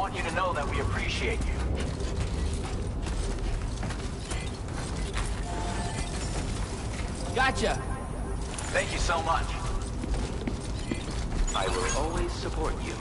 want you to know that we appreciate you. Gotcha! Thank you so much. I will always support you.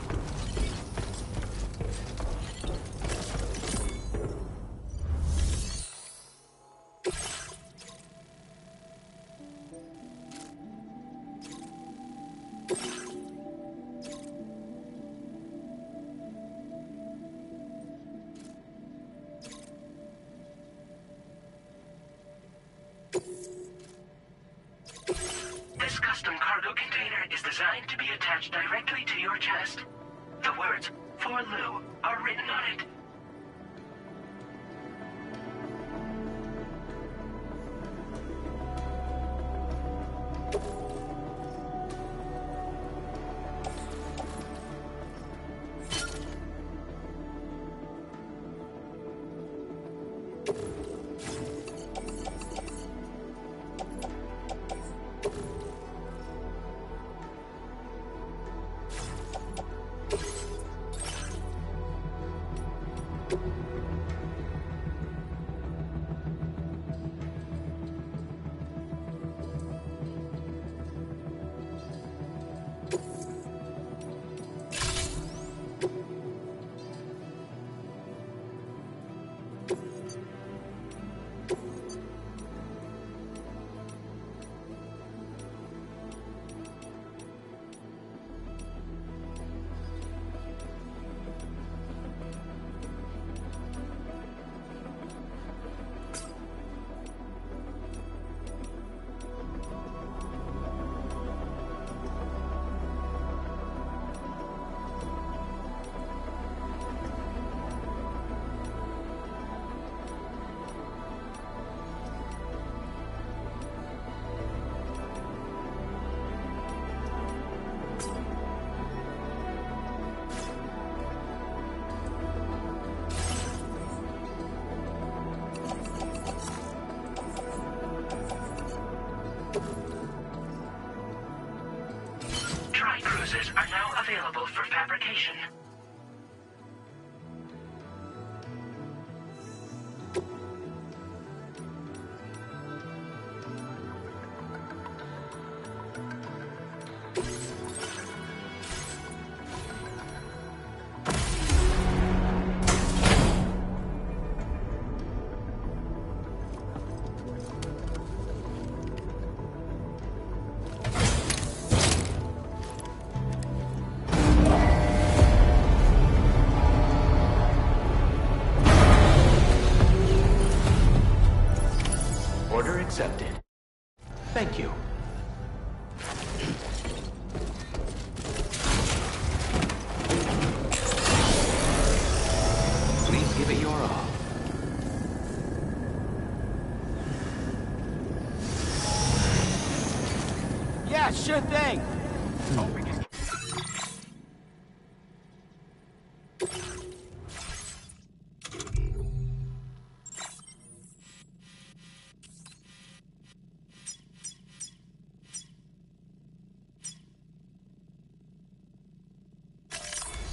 This custom cargo container is designed to be attached directly to your chest. The words, "For Lou," are written on it. Tri-cruisers are now available for fabrication. Order accepted. Thank you. Please give it your all. Yeah, sure thing!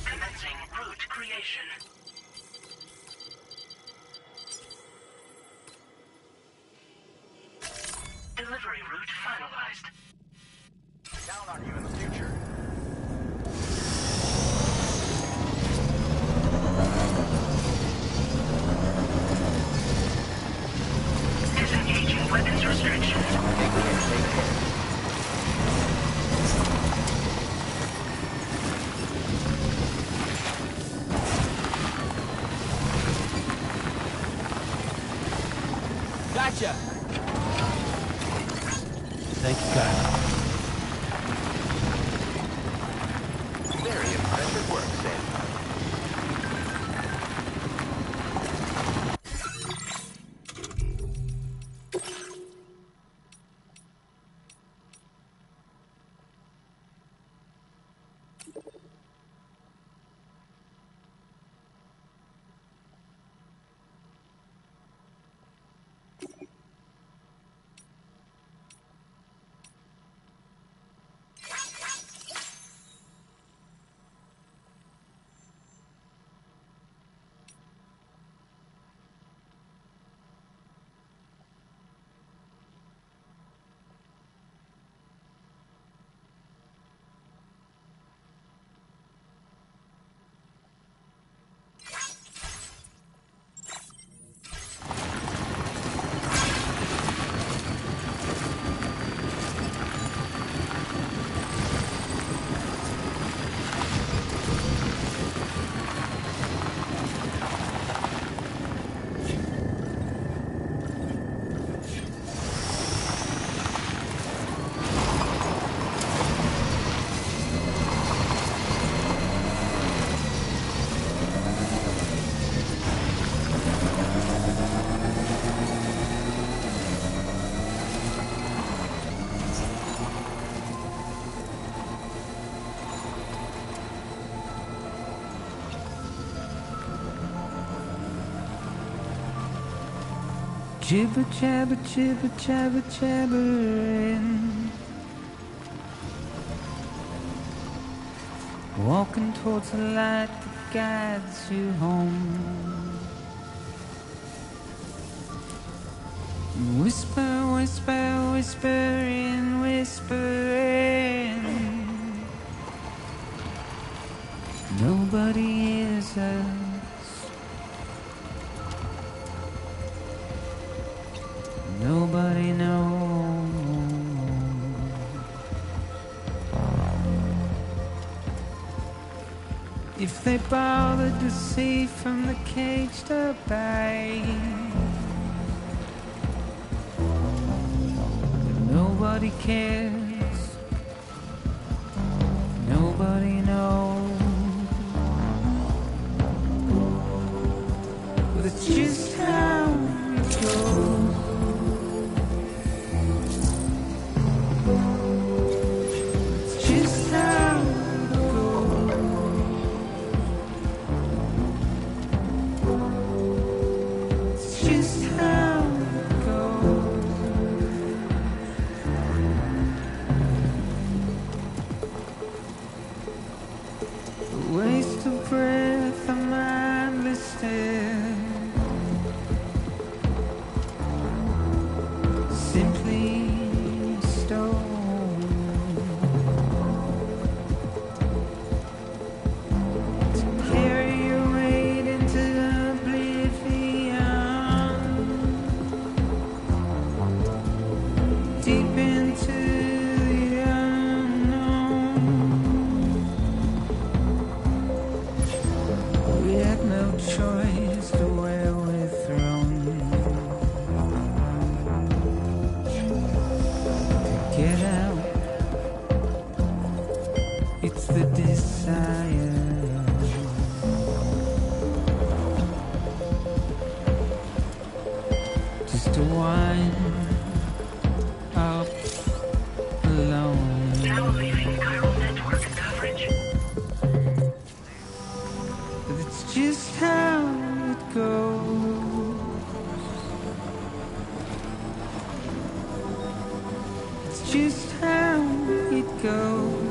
Commencing route creation. Delivery route finalized. Down on you in the future. Disengaging weapons restrictions. Take care, take care. Gotcha! Thank you, God. Very impressive work, Sam. Jibber jabber, jibber jabber, jabbering. Walking towards the light that guides you home. Whisper, whisper, whispering, whispering. Nobody hears us. Nobody knows. If they bothered to see from the cage to bay, nobody cares. Nobody knows. But it's just how it goes. It's just how it goes. It's just how it goes. A waste of breath, a mindless stare. Simply stone to carry your weight into oblivion, deep into the unknown. We had no choice to where we're thrown. Get out, it's the desire. Just to wind up alone. Now leaving chiral network coverage. But it's just how it goes. It's just how it goes.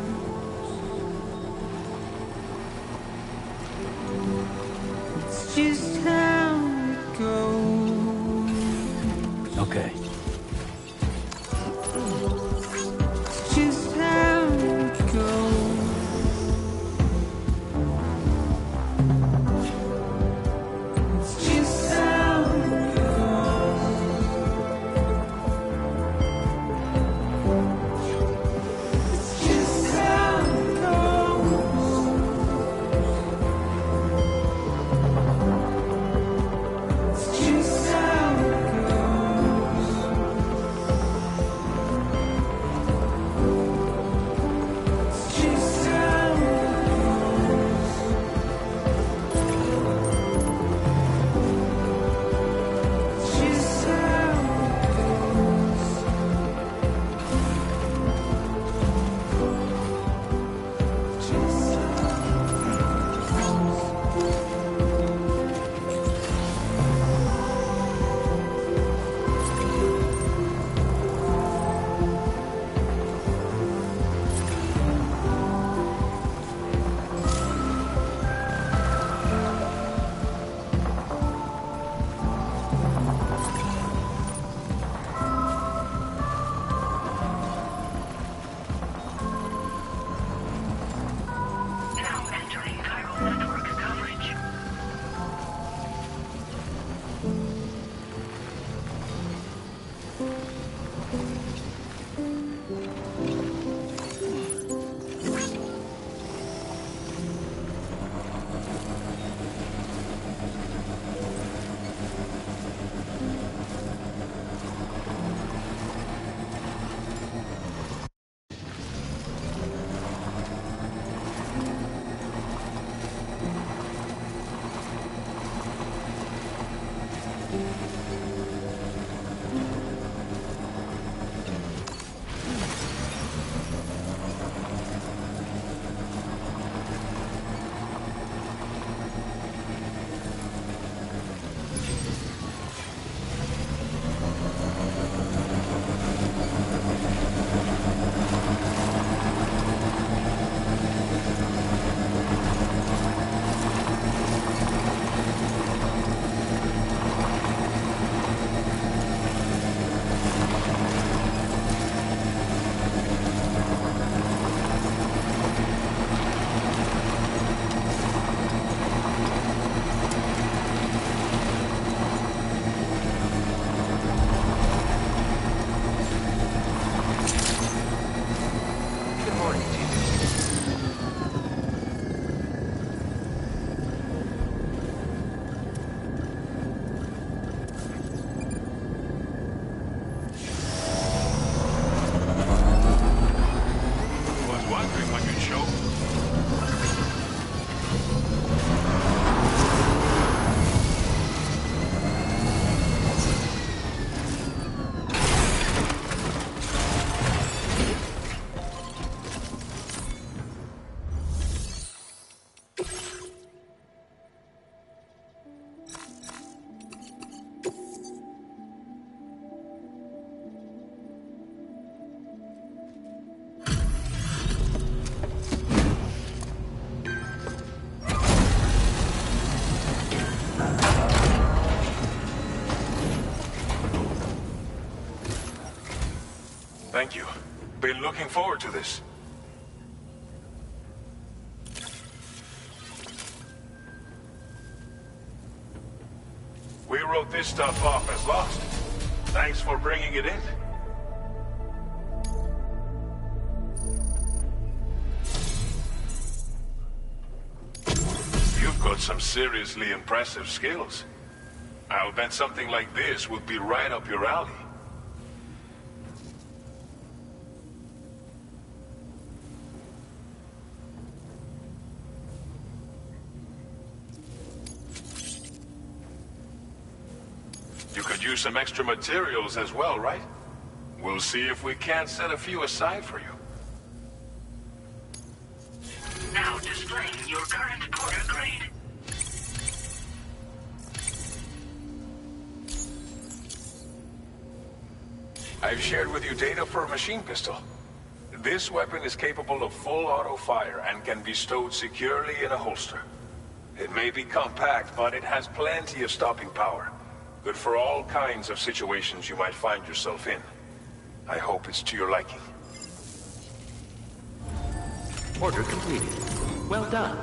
Thank you. Been looking forward to this. We wrote this stuff off as lost. Thanks for bringing it in. You've got some seriously impressive skills. I'll bet something like this would be right up your alley. You could use some extra materials as well, right? We'll see if we can't set a few aside for you. Now displaying your current quarter grade. I've shared with you data for a machine pistol. This weapon is capable of full auto fire and can be stowed securely in a holster. It may be compact, but it has plenty of stopping power. Good for all kinds of situations you might find yourself in. I hope it's to your liking. Order completed. Well done.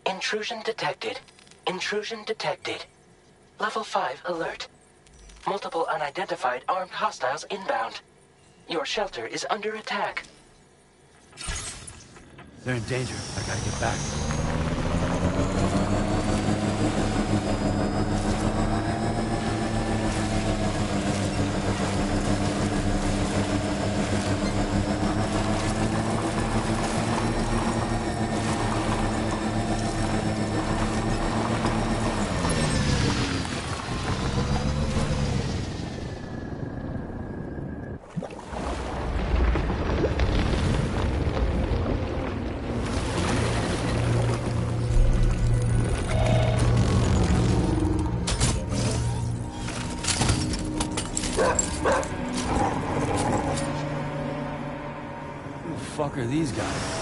Intrusion detected. Intrusion detected. Level 5 alert. Multiple unidentified armed hostiles inbound. Your shelter is under attack. They're in danger. I gotta get back. Who the fuck are these guys?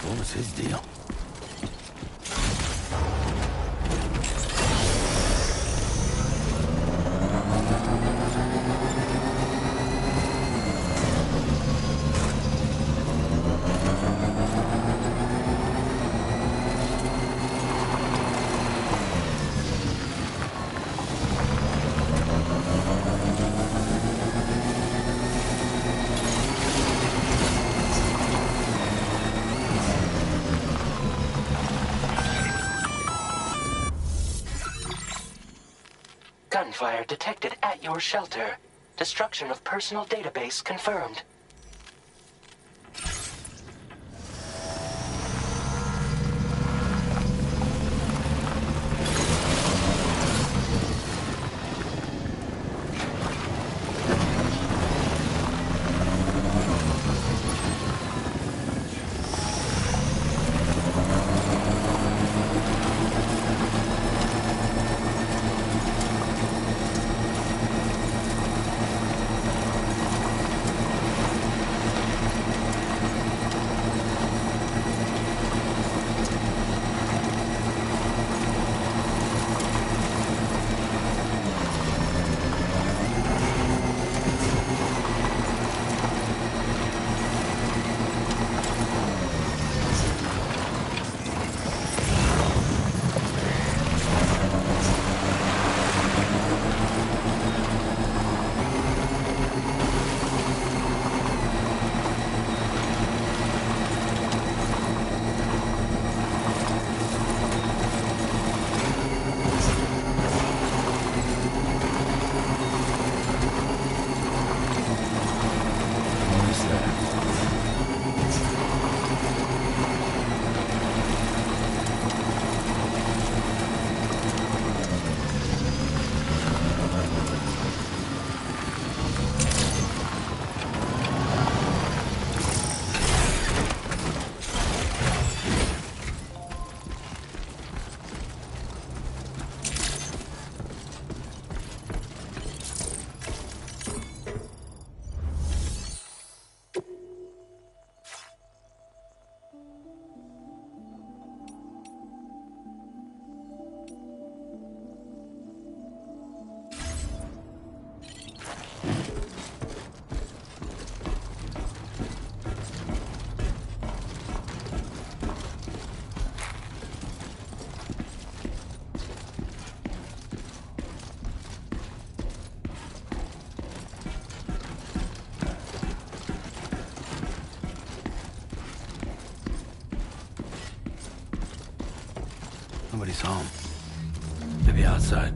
What was his deal? Gunfire detected at your shelter. Destruction of personal database confirmed. Nobody's home. Maybe outside.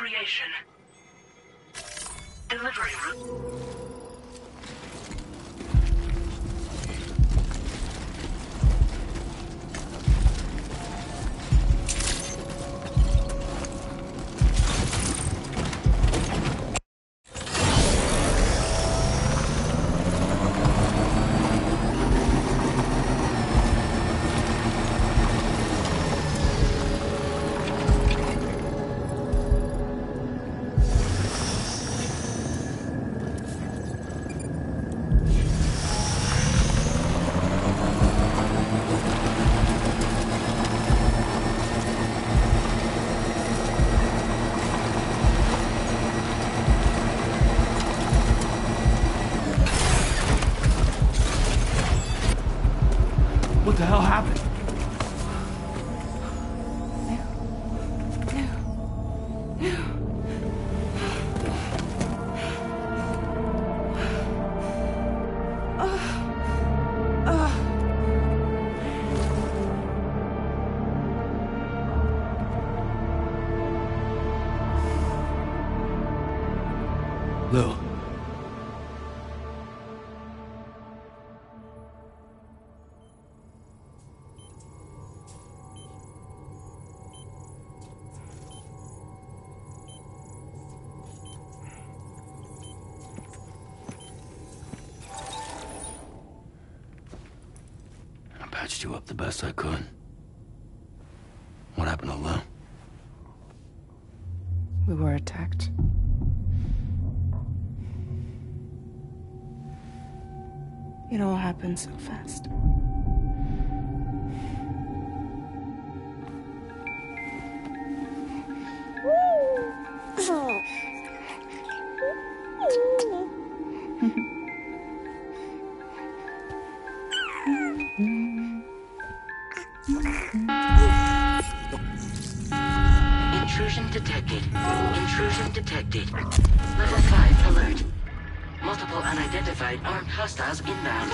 creation. Delivery route. What the hell happened? Lou. I patched you up the best I could. What happened to Lou? We were attacked. It all happened so fast. Intrusion detected. Intrusion detected. Level 5 alert. Multiple unidentified armed hostiles inbound.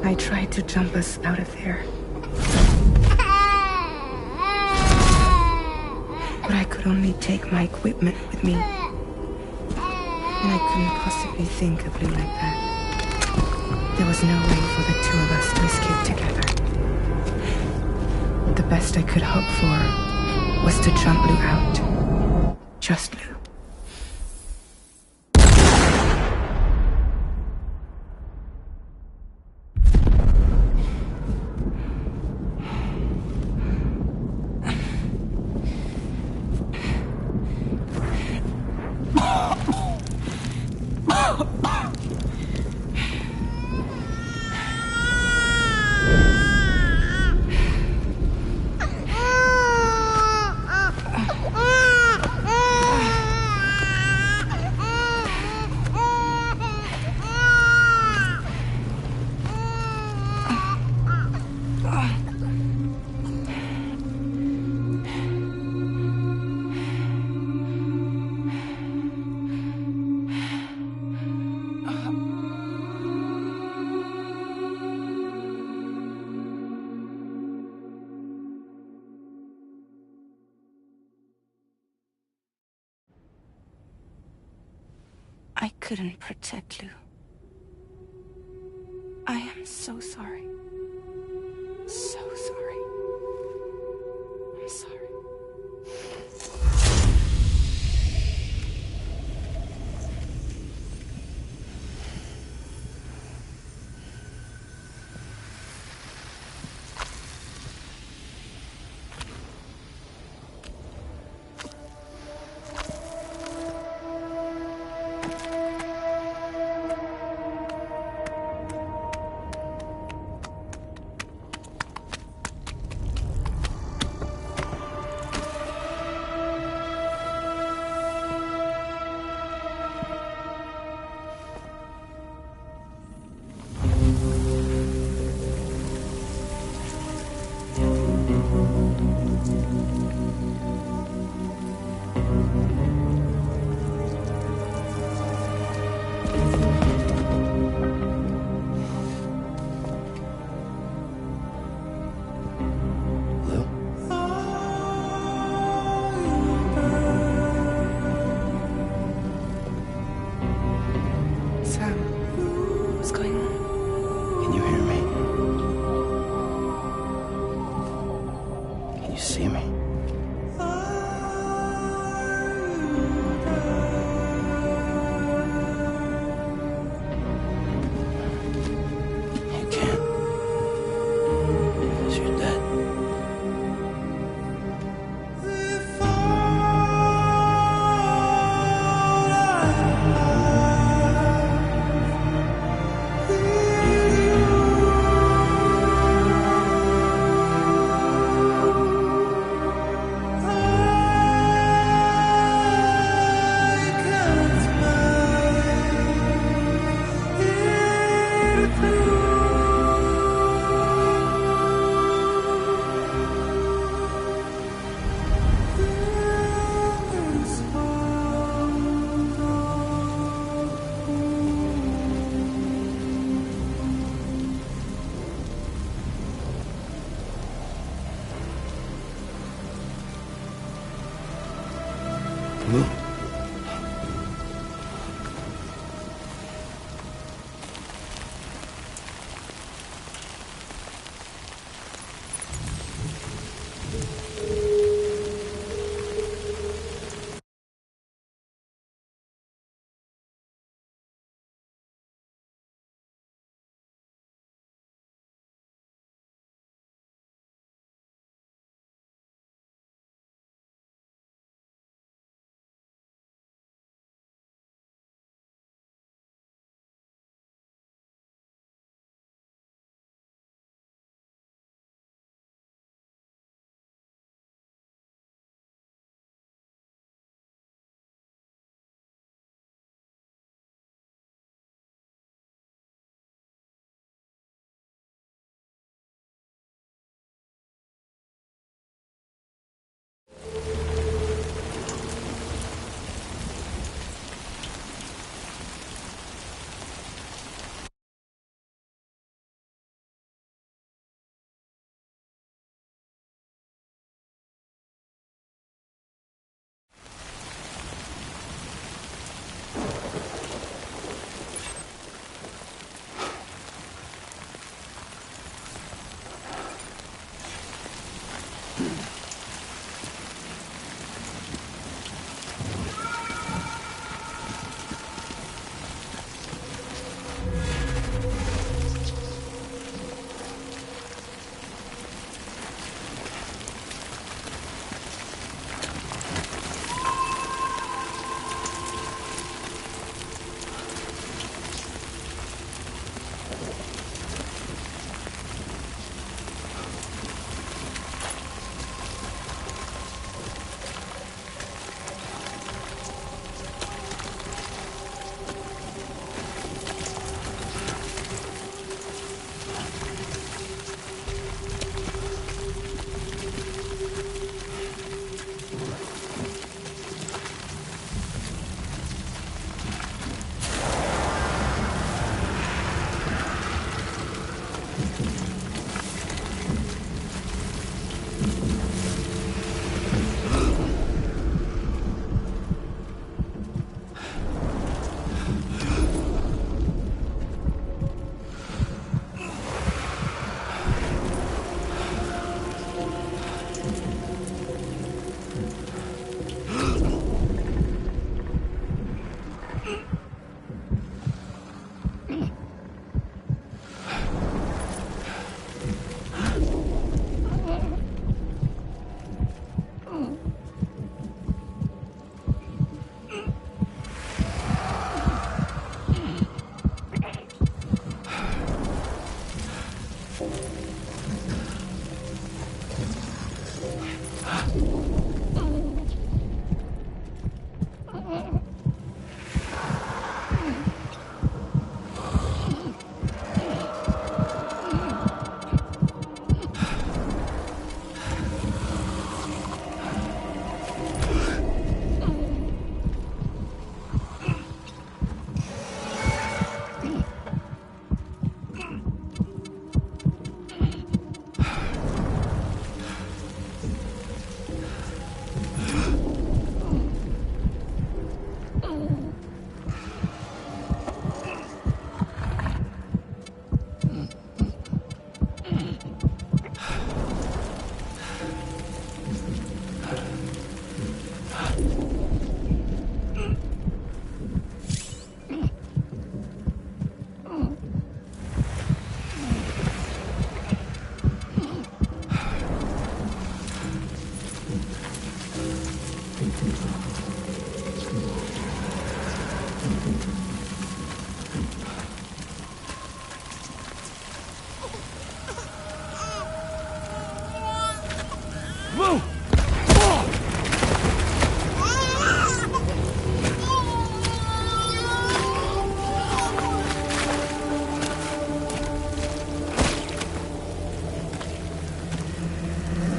I tried to jump us out of there. But I could only take my equipment with me. And I couldn't possibly think of Lou like that. There was no way for the two of us to escape together. The best I could hope for was to jump Lou out. Just Lou. couldn't protect Lou. I am so sorry. So sorry. I'm sorry. What's going on? Can you hear me? Can you see me? You can't. Because you're dead. Lou?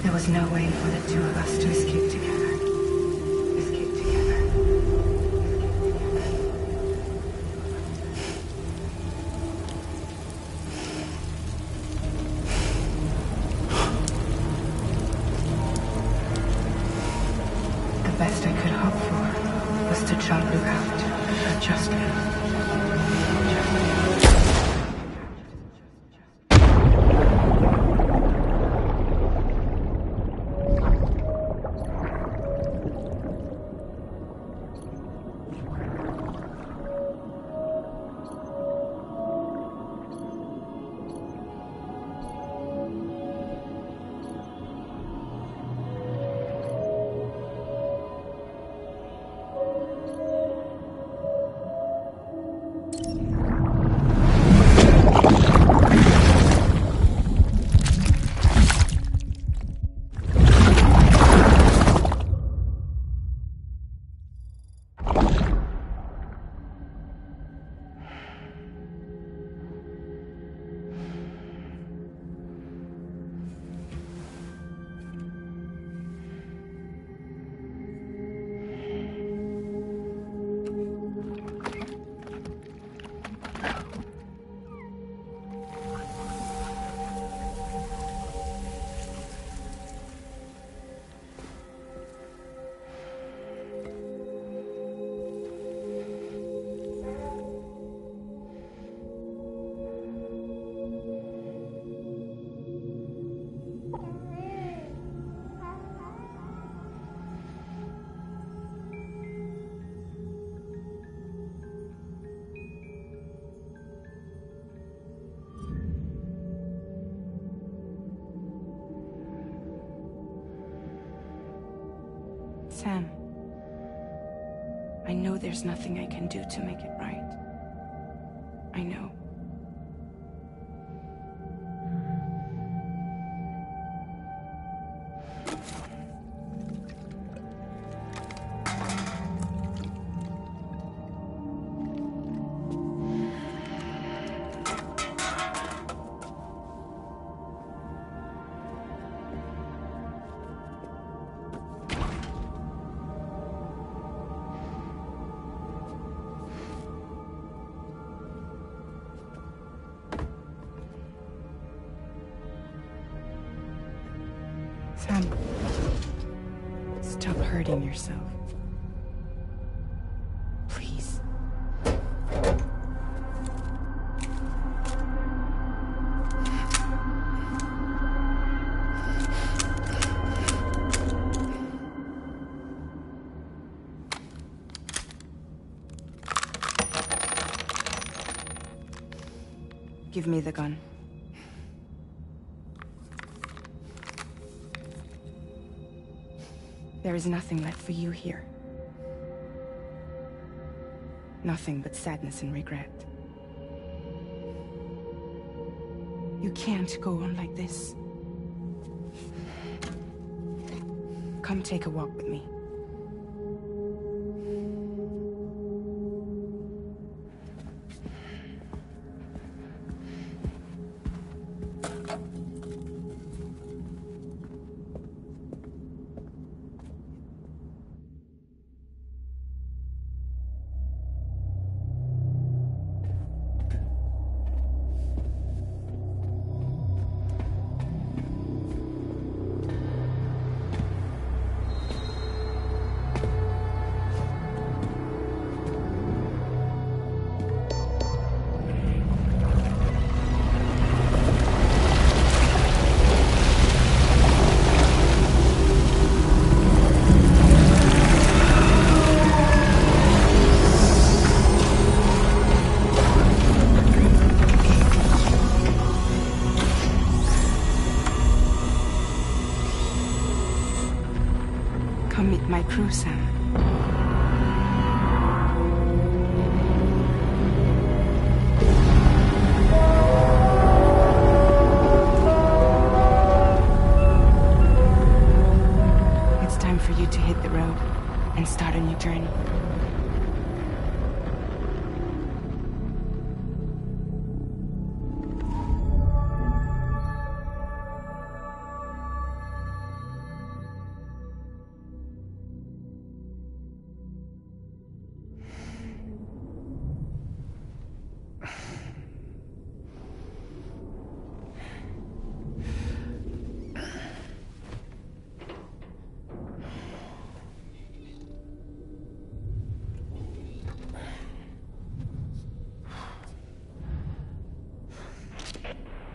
There was no way for the two of us to escape together. Escape together. The best I could hope for was to jump you out, just Sam, I know there's nothing I can do to make it right. I know. Sam, stop hurting yourself. Please. Give me the gun. There is nothing left for you here. Nothing but sadness and regret. You can't go on like this. Come take a walk with me. Come meet my crew, Sam. It's time for you to hit the road and start a new journey.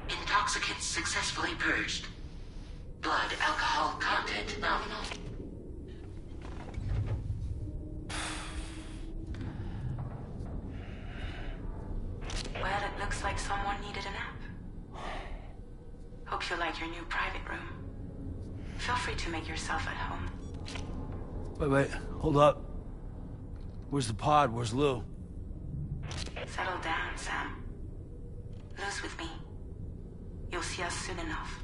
Intoxicants successfully purged. Blood alcohol content nominal. Well, it looks like someone needed a nap. Hope you like your new private room. Feel free to make yourself at home. Wait, hold up. Where's the pod? Where's Lou? Settle down, Sam. Lou's with me. You'll see us soon enough.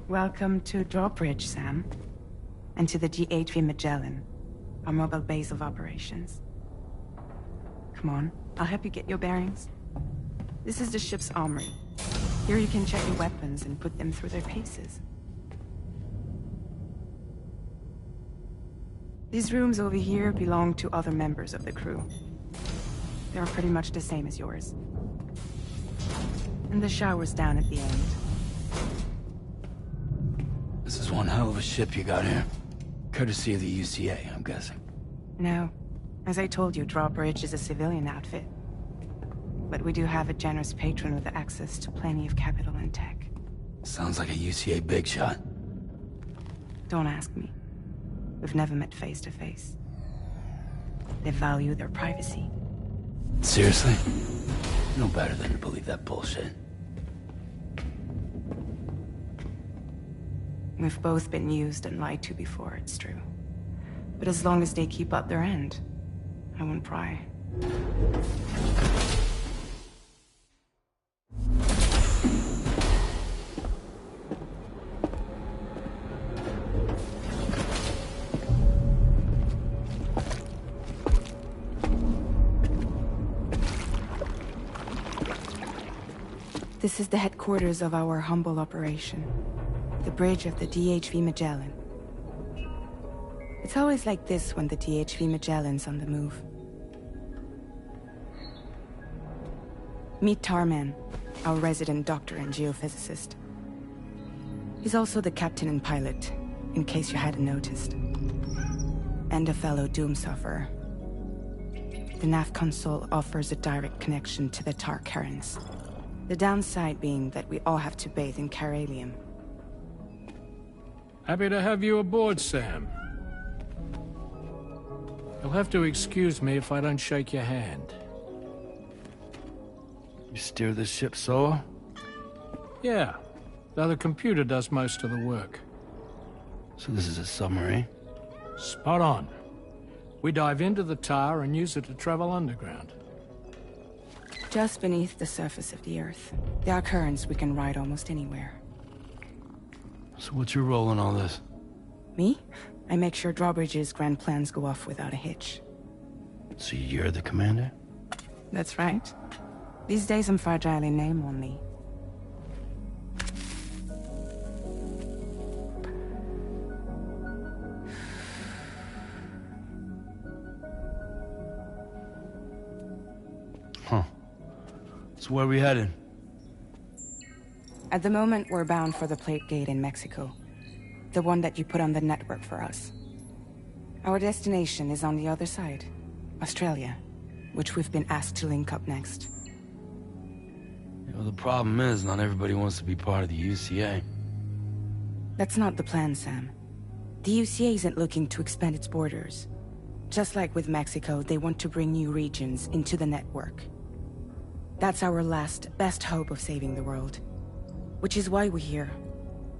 Welcome to Drawbridge, Sam. And to the GHV Magellan, our mobile base of operations. Come on, I'll help you get your bearings. This is the ship's armory. Here you can check your weapons and put them through their paces. These rooms over here belong to other members of the crew. They are pretty much the same as yours. And the shower's down at the end. This is one hell of a ship you got here. Courtesy of the UCA, I'm guessing. No. As I told you, Drawbridge is a civilian outfit. But we do have a generous patron with access to plenty of capital and tech. Sounds like a UCA big shot. Don't ask me. We've never met face to face. They value their privacy. Seriously? No better than to believe that bullshit. We've both been used and lied to before, it's true. But as long as they keep up their end, I won't pry. This is the headquarters of our humble operation. The bridge of the DHV Magellan. It's always like this when the DHV Magellan's on the move. Meet Tarman, our resident doctor and geophysicist. He's also the captain and pilot, in case you hadn't noticed. And a fellow doom sufferer. The nav console offers a direct connection to the Tar currents. The downside being that we all have to bathe in caralium. Happy to have you aboard, Sam. You'll have to excuse me if I don't shake your hand. You steer this ship solo? Yeah, though the computer does most of the work. So this is a submarine? Spot on. We dive into the Tar and use it to travel underground. Just beneath the surface of the Earth, there are currents we can ride almost anywhere. So what's your role in all this? Me? I make sure Drawbridge's grand plans go off without a hitch. So you're the commander? That's right. These days I'm fragile in name only. Huh. So where are we headed? At the moment, we're bound for the Plate Gate in Mexico. The one that you put on the network for us. Our destination is on the other side, Australia, which we've been asked to link up next. You know, the problem is, not everybody wants to be part of the UCA. That's not the plan, Sam. The UCA isn't looking to expand its borders. Just like with Mexico, they want to bring new regions into the network. That's our last, best hope of saving the world. Which is why we're here.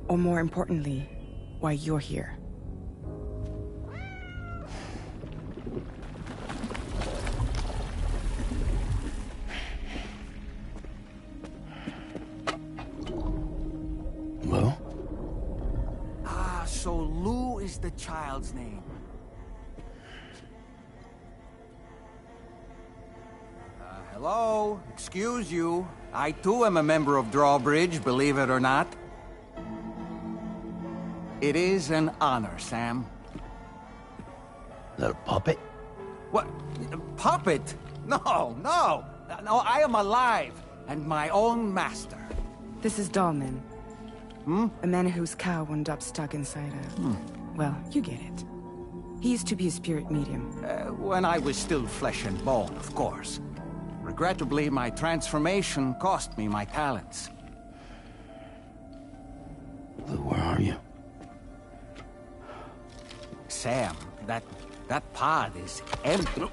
Or more importantly, why you're here. Lou? Ah, so Lou is the child's name. Hello? Excuse you. I too am a member of Drawbridge, believe it or not. It is an honor, Sam. Is that a puppet? What? Puppet? No, no! No, I am alive, and my own master. This is Dahlman. A man whose cow wound up stuck inside a... Well, you get it. He used to be a spirit medium. When I was still flesh and bone, of course. Regrettably, my transformation cost me my talents. Lou, where are you? Sam, that pod is empty.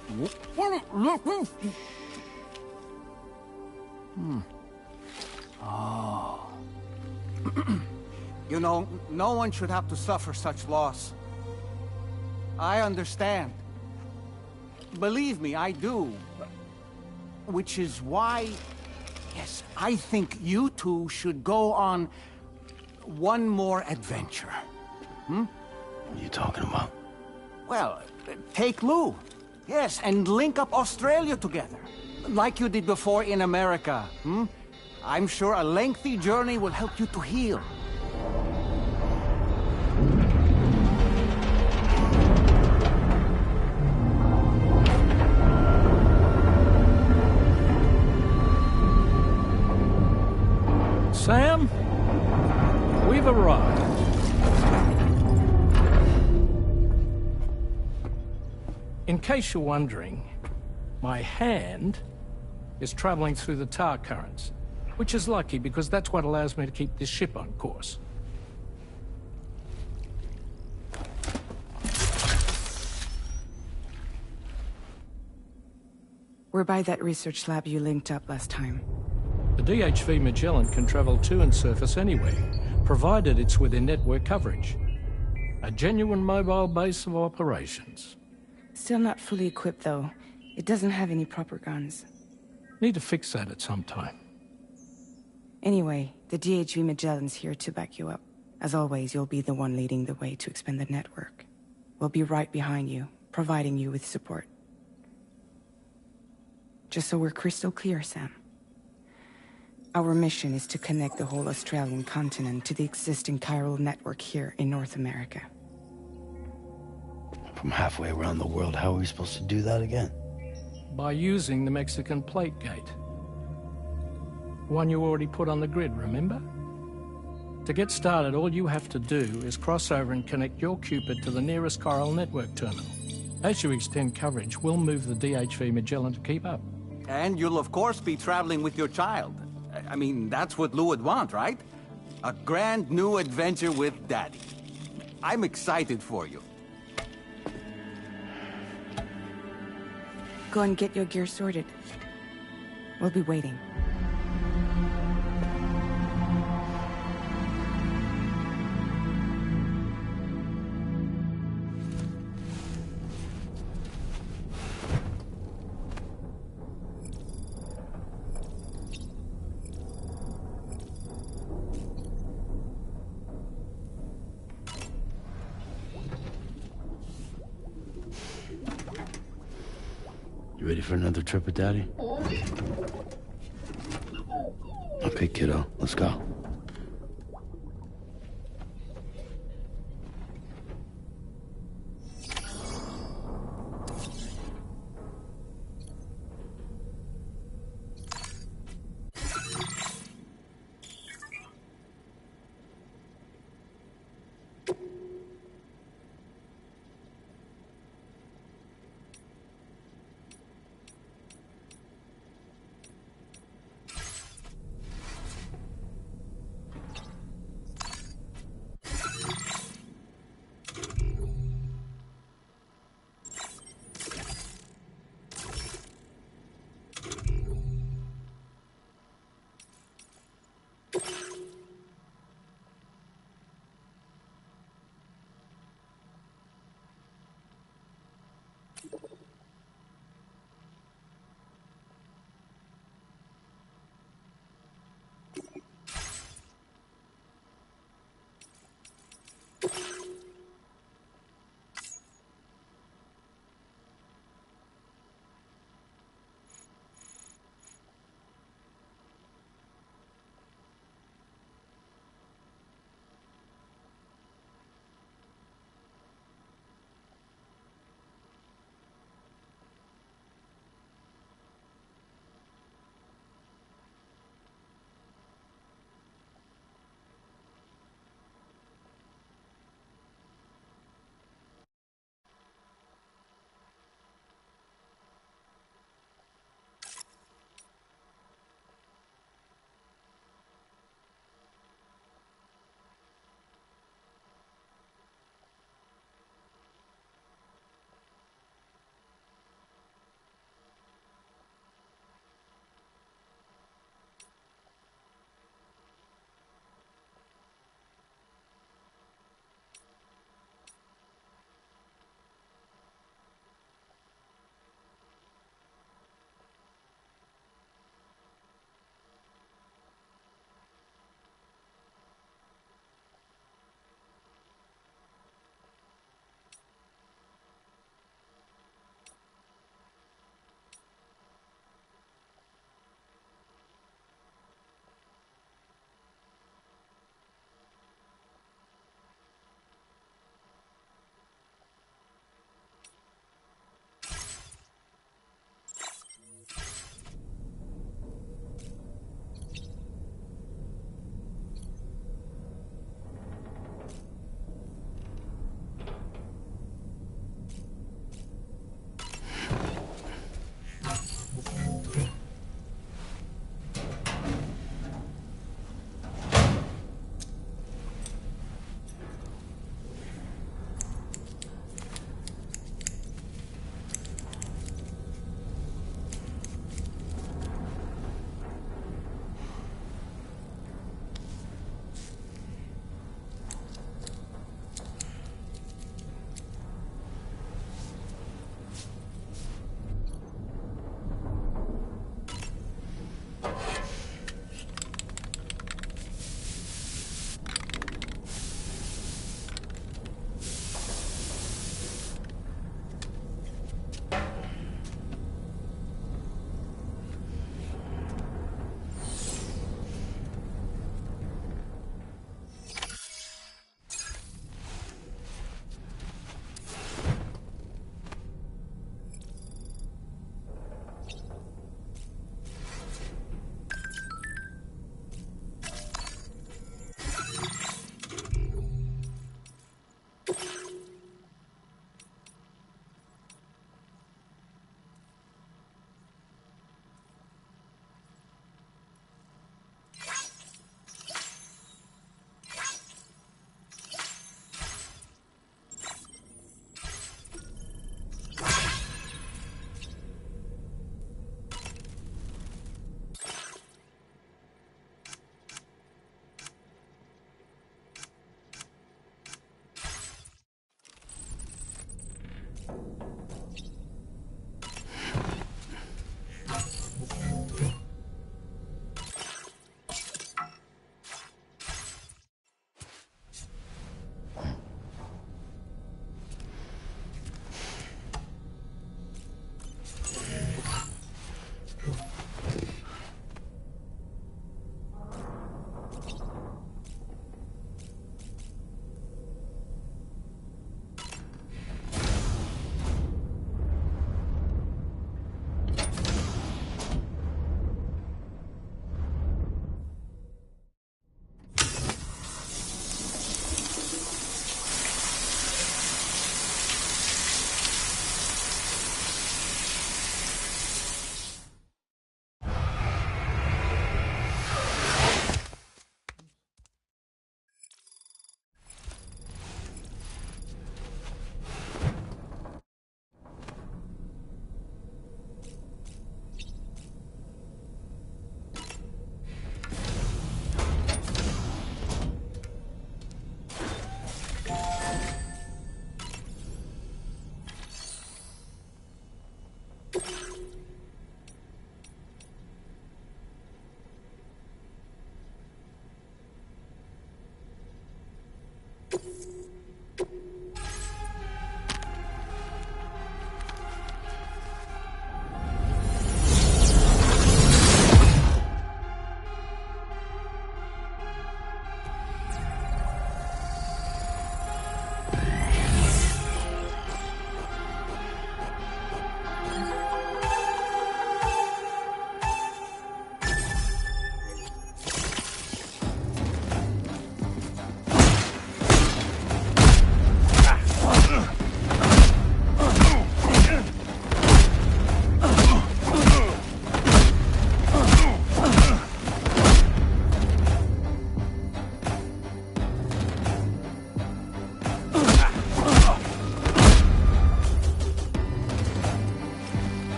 Oh. You know, no one should have to suffer such loss. I understand. Believe me, I do. Which is why, yes, I think you two should go on one more adventure. What are you talking about? Well, take Lou. Yes, and link up Australia together. Like you did before in America. I'm sure a lengthy journey will help you to heal. Sam, we've arrived. In case you're wondering, my hand is traveling through the tar currents, which is lucky because that's what allows me to keep this ship on course. We're by that research lab you linked up last time. The DHV Magellan can travel to and surface anywhere, provided it's within network coverage. A genuine mobile base of operations. Still not fully equipped, though. It doesn't have any proper guns. Need to fix that at some time. Anyway, the DHV Magellan's here to back you up. As always, you'll be the one leading the way to expand the network. We'll be right behind you, providing you with support. Just so we're crystal clear, Sam. Our mission is to connect the whole Australian continent to the existing chiral network here in North America. From halfway around the world, how are we supposed to do that again? By using the Mexican plate gate. One you already put on the grid, remember? To get started, all you have to do is cross over and connect your Cupid to the nearest chiral network terminal. As you extend coverage, we'll move the DHV Magellan to keep up. And you'll of course be traveling with your child. I mean, that's what Lou would want, right? A grand new adventure with Daddy. I'm excited for you. Go and get your gear sorted. We'll be waiting. You ready for another trip with Daddy? Okay, kiddo, let's go.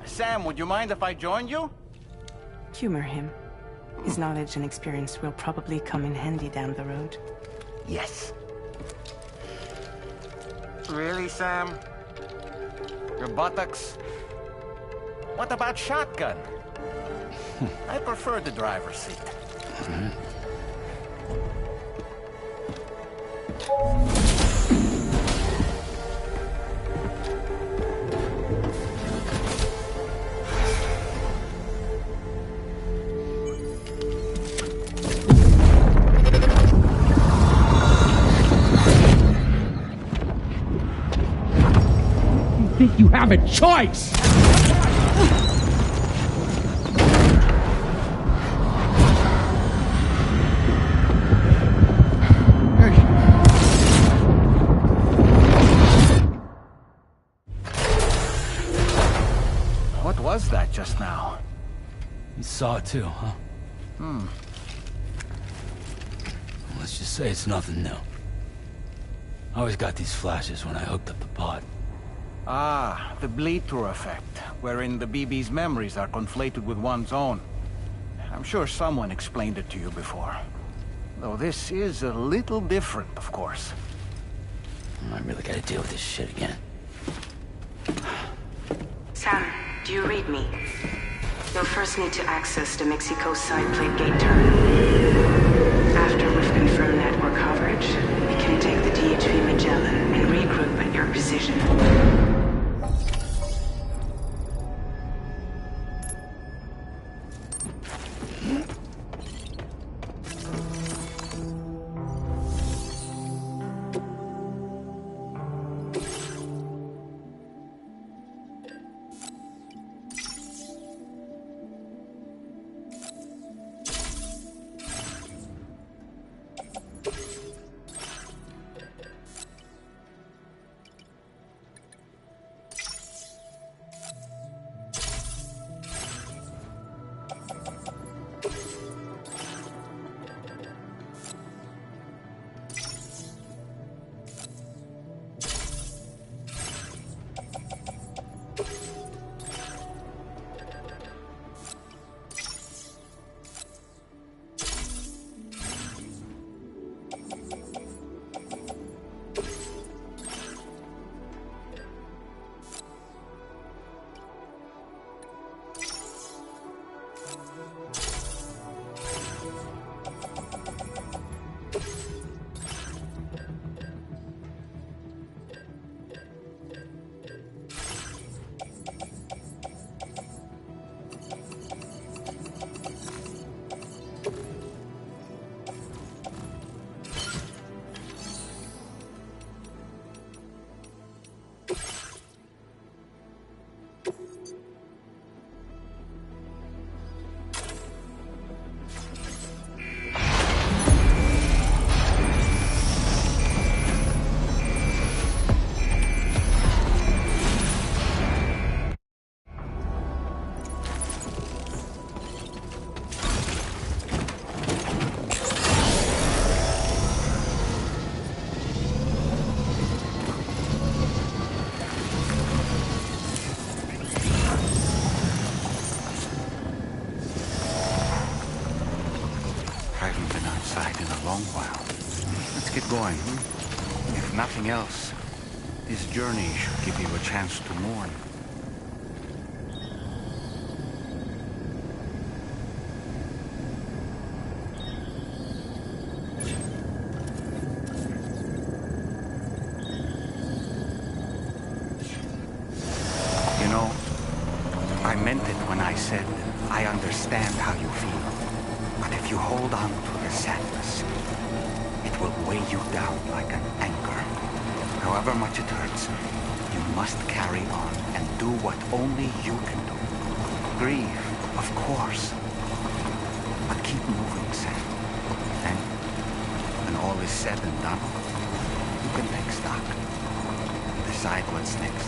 Sam, would you mind if I joined you? Humor him. His knowledge and experience will probably come in handy down the road. Yes. Really, Sam? Your buttocks? What about shotgun? I prefer the driver's seat. Think you have a choice? What was that just now? You saw it too, huh? Let's just say it's nothing new. I always got these flashes when I hooked up the pod. Ah, the bleed-through effect, wherein the BB's memories are conflated with one's own. I'm sure someone explained it to you before. Though this is a little different, of course. I really gotta deal with this shit again. Sam, do you read me? You'll first need to access the Mexico side plate gate terminal. After we've confirmed network coverage, we can take the DHV Magellan and regroup at your position. in a long while. Let's get going, If nothing else, this journey should give you a chance to mourn. You know, I meant it when I said I understand how you feel. But if you hold on to the sadness, it will weigh you down like an anchor. However much it hurts, you must carry on and do what only you can do. Grieve, of course. But keep moving, Sam. And when all is said and done, you can take stock. Decide what's next.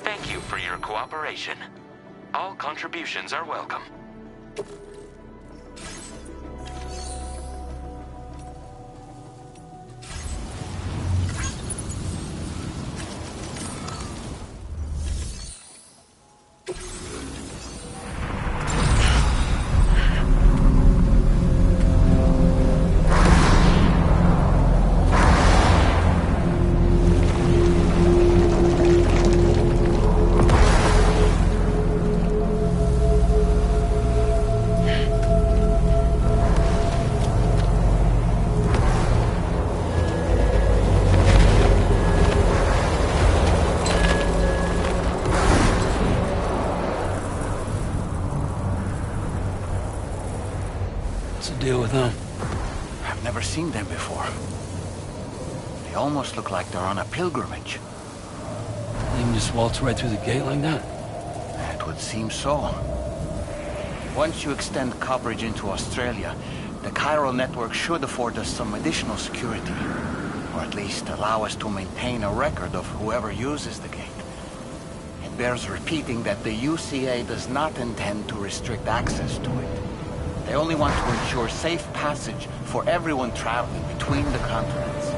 Thank you for your cooperation. All contributions are welcome. Deal with them. I've never seen them before. They almost look like they're on a pilgrimage. They can just waltz right through the gate like that? It would seem so. Once you extend coverage into Australia, the chiral network should afford us some additional security. Or at least allow us to maintain a record of whoever uses the gate. It bears repeating that the UCA does not intend to restrict access to it. They only want to ensure safe passage for everyone traveling between the continents.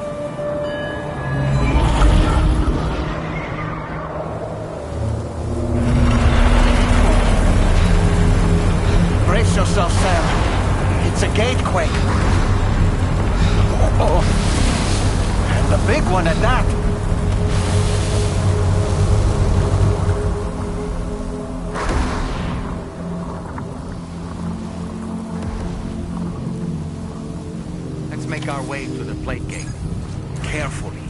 Brace yourself, Sam. It's a gatequake. And a big one at that. Let's make our way to the plate gate. Carefully.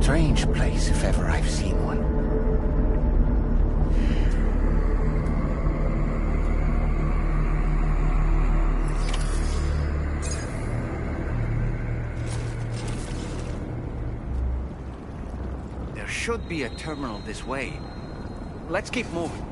Strange place, if ever I've seen one. There should be a terminal this way. Let's keep moving.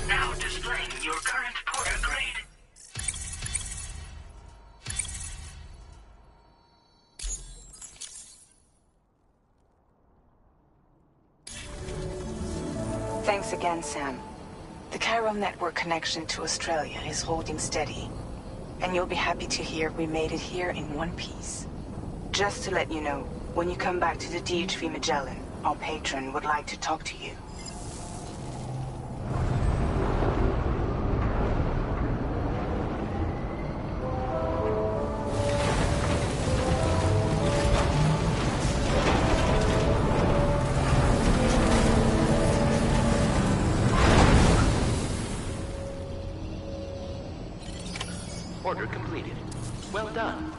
Now displaying your current porter grade. Thanks again, Sam. The Cairo network connection to Australia is holding steady. And you'll be happy to hear we made it here in one piece. Just to let you know, when you come back to the DHV Magellan, Our patron would like to talk to you. Order completed. Well done.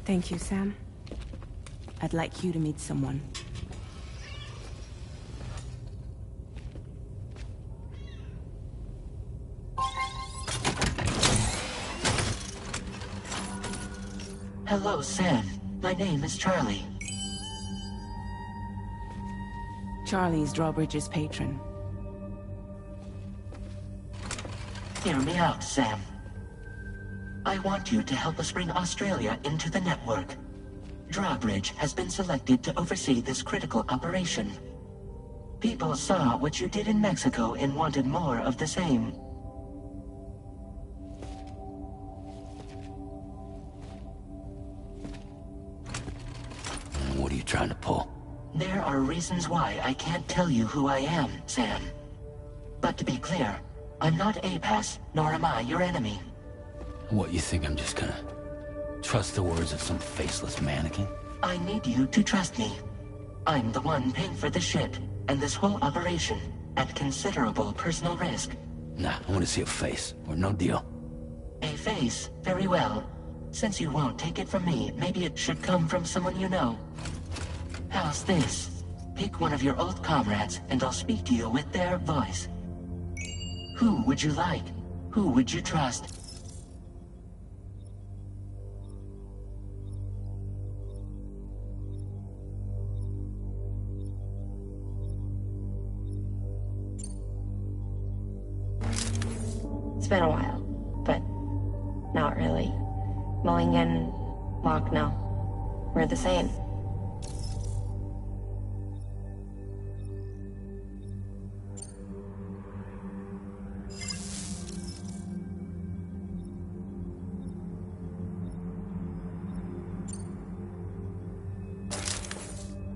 Thank you, Sam. I'd like you to meet someone. Hello, Sam. My name is Charlie. Charlie's Drawbridge's patron. Hear me out, Sam. I want you to help us bring Australia into the network. Drawbridge has been selected to oversee this critical operation. People saw what you did in Mexico and wanted more of the same. What are you trying to pull? There are reasons why I can't tell you who I am, Sam. But to be clear, I'm not APAS, nor am I your enemy. What, you think I'm just gonna trust the words of some faceless mannequin? I need you to trust me. I'm the one paying for the shit, and this whole operation, at considerable personal risk. Nah, I want to see a face, or no deal. A face? Very well. Since you won't take it from me, maybe it should come from someone you know. How's this? Pick one of your old comrades, and I'll speak to you with their voice. Who would you like? Who would you trust? It's been a while, but not really. Mulligan, Locke, no. We're the same.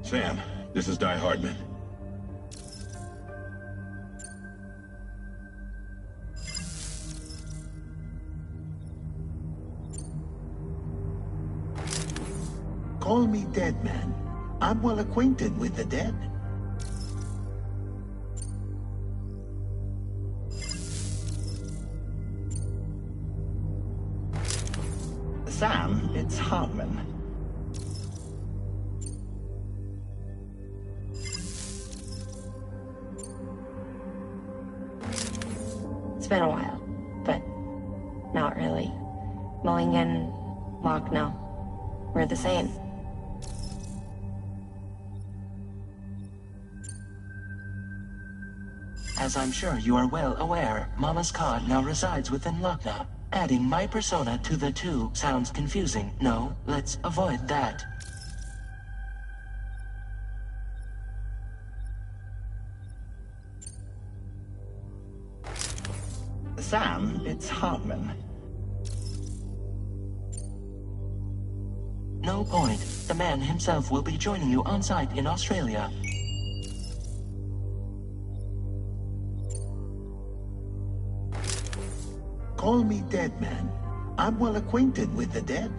Sam, this is Die Hardman. Call me Dead Man. I'm well acquainted with the dead. Sam, it's Hardman. It's been a while, but not really. Mulligan, Locke, no. We're the same. As I'm sure you are well aware, Mama's Khan now resides within Lucknow. Adding my persona to the two sounds confusing. No, let's avoid that. Sam, it's Hardman. No point. The man himself will be joining you on site in Australia. Call me Dead Man. I'm well acquainted with the dead.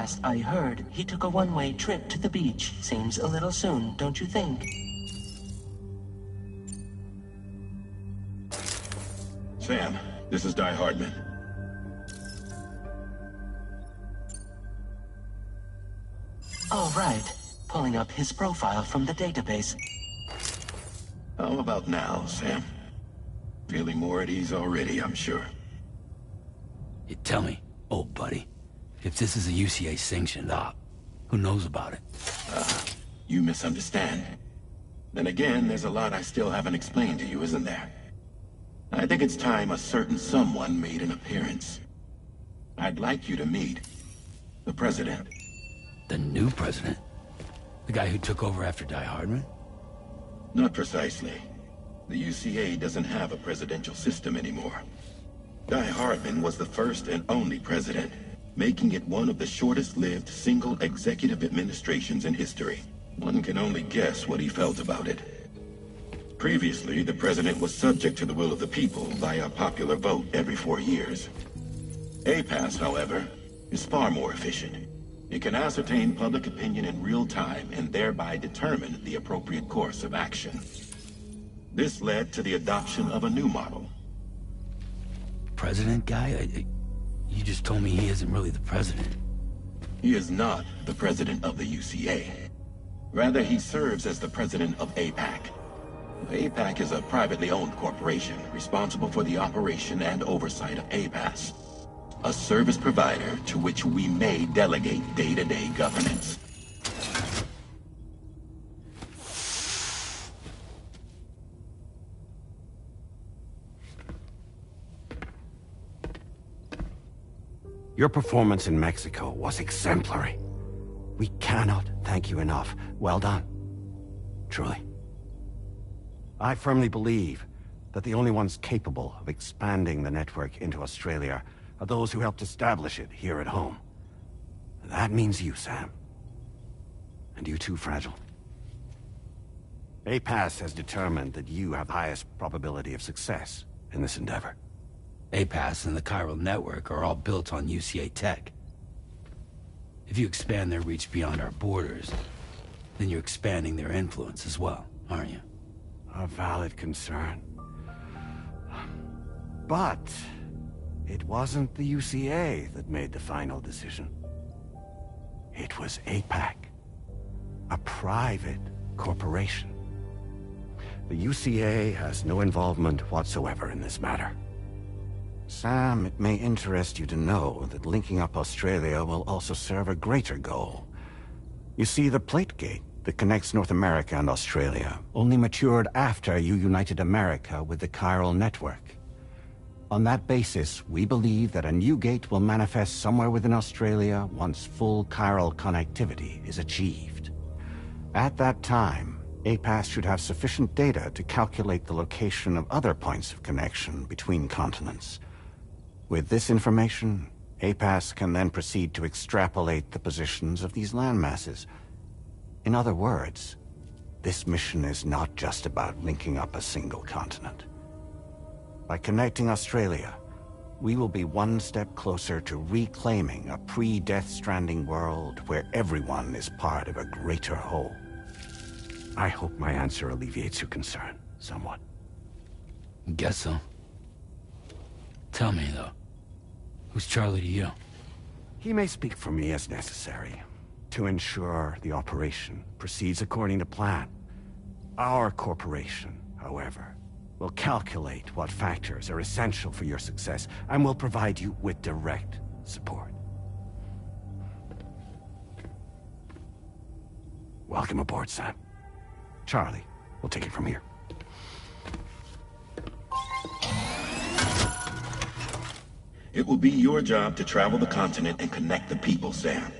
Last I heard, he took a one-way trip to the beach. Seems a little soon, don't you think? Sam, this is Die Hardman. All right. Pulling up his profile from the database. How about now, Sam? Feeling more at ease already, I'm sure. You tell me, old buddy, if this is a UCA-sanctioned op, who knows about it? You misunderstand. Then again, there's a lot I still haven't explained to you, isn't there? I think it's time a certain someone made an appearance. I'd like you to meet the President. The new president? The guy who took over after Die Hardman? Not precisely. The UCA doesn't have a presidential system anymore. Die Hardman was the first and only president, making it one of the shortest-lived single executive administrations in history. One can only guess what he felt about it. Previously, the president was subject to the will of the people via popular vote every 4 years. APAS, however, is far more efficient. It can ascertain public opinion in real time and thereby determine the appropriate course of action. This led to the adoption of a new model. President guy? You just told me he isn't really the president. He is not the president of the UCA. Rather, he serves as the president of APAC. APAC is a privately owned corporation responsible for the operation and oversight of APAS, a service provider to which we may delegate day-to-day governance. Your performance in Mexico was exemplary. We cannot thank you enough. Well done. Truly. I firmly believe that the only ones capable of expanding the network into Australia are those who helped establish it here at home. That means you, Sam. And you too, Fragile. APAS has determined that you have the highest probability of success in this endeavor. APAS and the chiral network are all built on UCA tech. If you expand their reach beyond our borders, then you're expanding their influence as well, aren't you? A valid concern. But it wasn't the UCA that made the final decision. It was APAC, a private corporation. The UCA has no involvement whatsoever in this matter. Sam, it may interest you to know that linking up Australia will also serve a greater goal. You see, the plate gate that connects North America and Australia only matured after you united America with the chiral network. On that basis, we believe that a new gate will manifest somewhere within Australia once full chiral connectivity is achieved. At that time, APAS should have sufficient data to calculate the location of other points of connection between continents. With this information, APAS can then proceed to extrapolate the positions of these landmasses. In other words, this mission is not just about linking up a single continent. By connecting Australia, we will be one step closer to reclaiming a pre-Death Stranding world where everyone is part of a greater whole. I hope my answer alleviates your concern somewhat. Guess so. Tell me, though, who's Charlie to you? He may speak for me as necessary, to ensure the operation proceeds according to plan. Our corporation, however, will calculate what factors are essential for your success, and will provide you with direct support. Welcome aboard, Sam. Charlie, we'll take it from here. It will be your job to travel the continent and connect the people, Sam.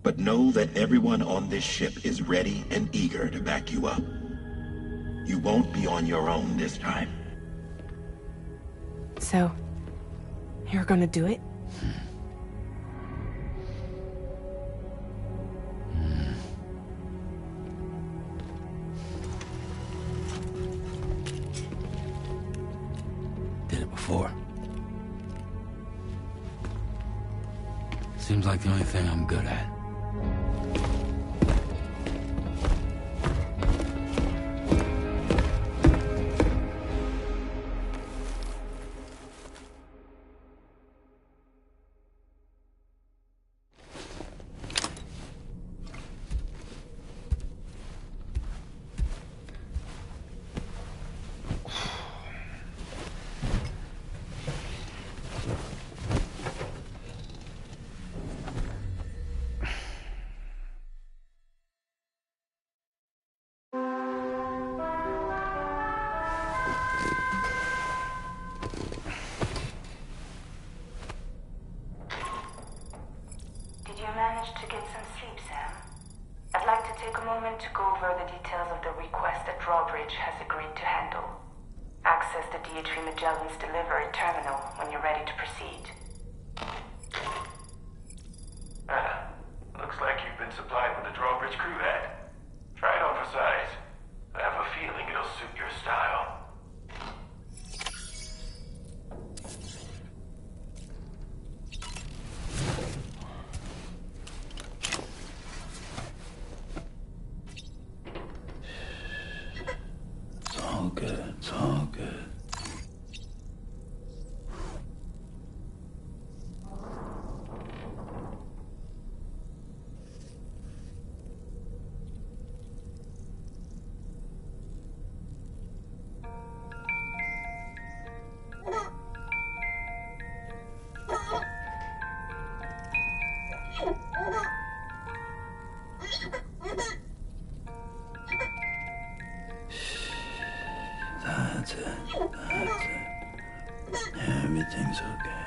But know that everyone on this ship is ready and eager to back you up. You won't be on your own this time. So, you're gonna do it? Did it before. Seems like the only thing I'm good at. Managed to get some sleep, Sam? I'd like to take a moment to go over the details of the request that Drawbridge has agreed to handle. Access the D.H.V. Magellan's delivery terminal when you're ready to proceed. Looks like you've been supplied with the Drawbridge crew hat. Try it on for size. I have a feeling it'll suit your style. It's all good. That's it. Everything's okay.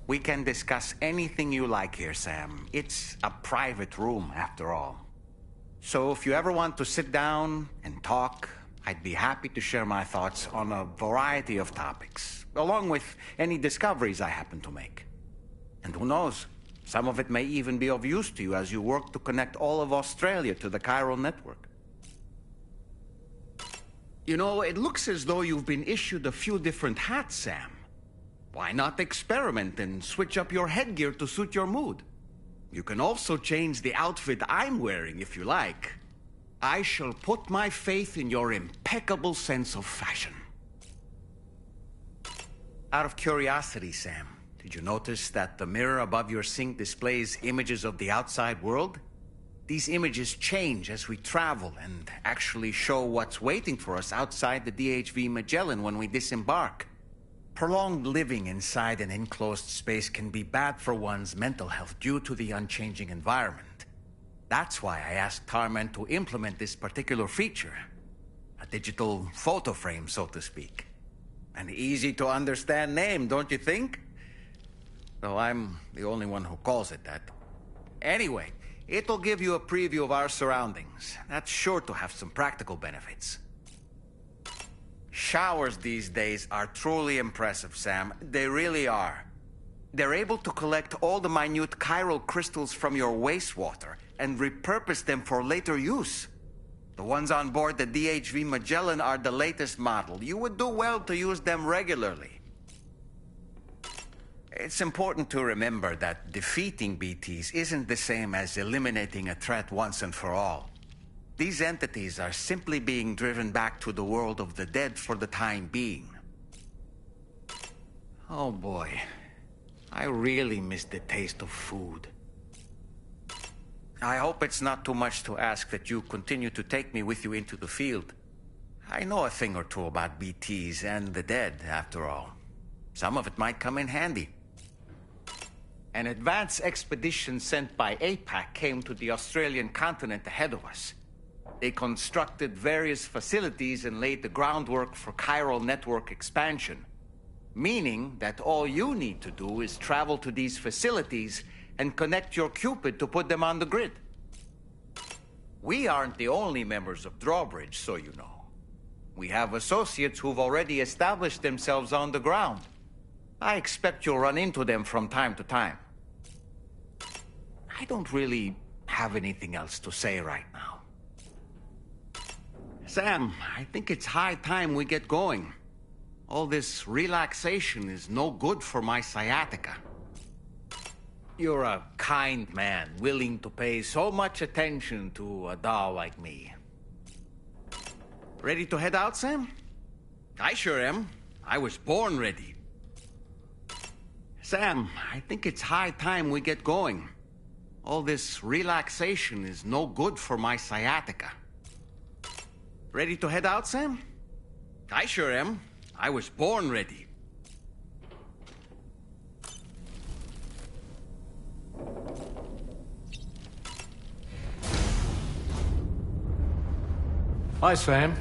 We can discuss anything you like here, Sam. It's a private room, after all. So if you ever want to sit down and talk, I'd be happy to share my thoughts on a variety of topics, along with any discoveries I happen to make. And who knows, some of it may even be of use to you as you work to connect all of Australia to the chiral network. You know, it looks as though you've been issued a few different hats, Sam. Why not experiment and switch up your headgear to suit your mood? You can also change the outfit I'm wearing if you like. I shall put my faith in your impeccable sense of fashion. Out of curiosity, Sam, did you notice that the mirror above your sink displays images of the outside world? These images change as we travel and actually show what's waiting for us outside the DHV Magellan when we disembark. Prolonged living inside an enclosed space can be bad for one's mental health due to the unchanging environment. That's why I asked Tarman to implement this particular feature. A digital photo frame, so to speak. An easy-to-understand name, don't you think? Though I'm the only one who calls it that. Anyway, it'll give you a preview of our surroundings. That's sure to have some practical benefits. Showers these days are truly impressive, Sam. They really are. They're able to collect all the minute chiral crystals from your wastewater and repurpose them for later use. The ones on board the DHV Magellan are the latest model. You would do well to use them regularly. It's important to remember that defeating BTs isn't the same as eliminating a threat once and for all. These entities are simply being driven back to the world of the dead for the time being. Oh boy, I really miss the taste of food. I hope it's not too much to ask that you continue to take me with you into the field. I know a thing or two about BTs and the dead, after all. Some of it might come in handy. An advance expedition sent by APAC came to the Australian continent ahead of us. They constructed various facilities and laid the groundwork for chiral network expansion, meaning that all you need to do is travel to these facilities and connect your Cupid to put them on the grid. We aren't the only members of Drawbridge, so you know. We have associates who've already established themselves on the ground. I expect you'll run into them from time to time. I don't really have anything else to say right now. Sam, I think it's high time we get going. All this relaxation is no good for my sciatica. You're a kind man, willing to pay so much attention to a doll like me. Ready to head out, Sam? I sure am. I was born ready. Sam, I think it's high time we get going. All this relaxation is no good for my sciatica. Ready to head out, Sam? I sure am. I was born ready. Hi, Sam.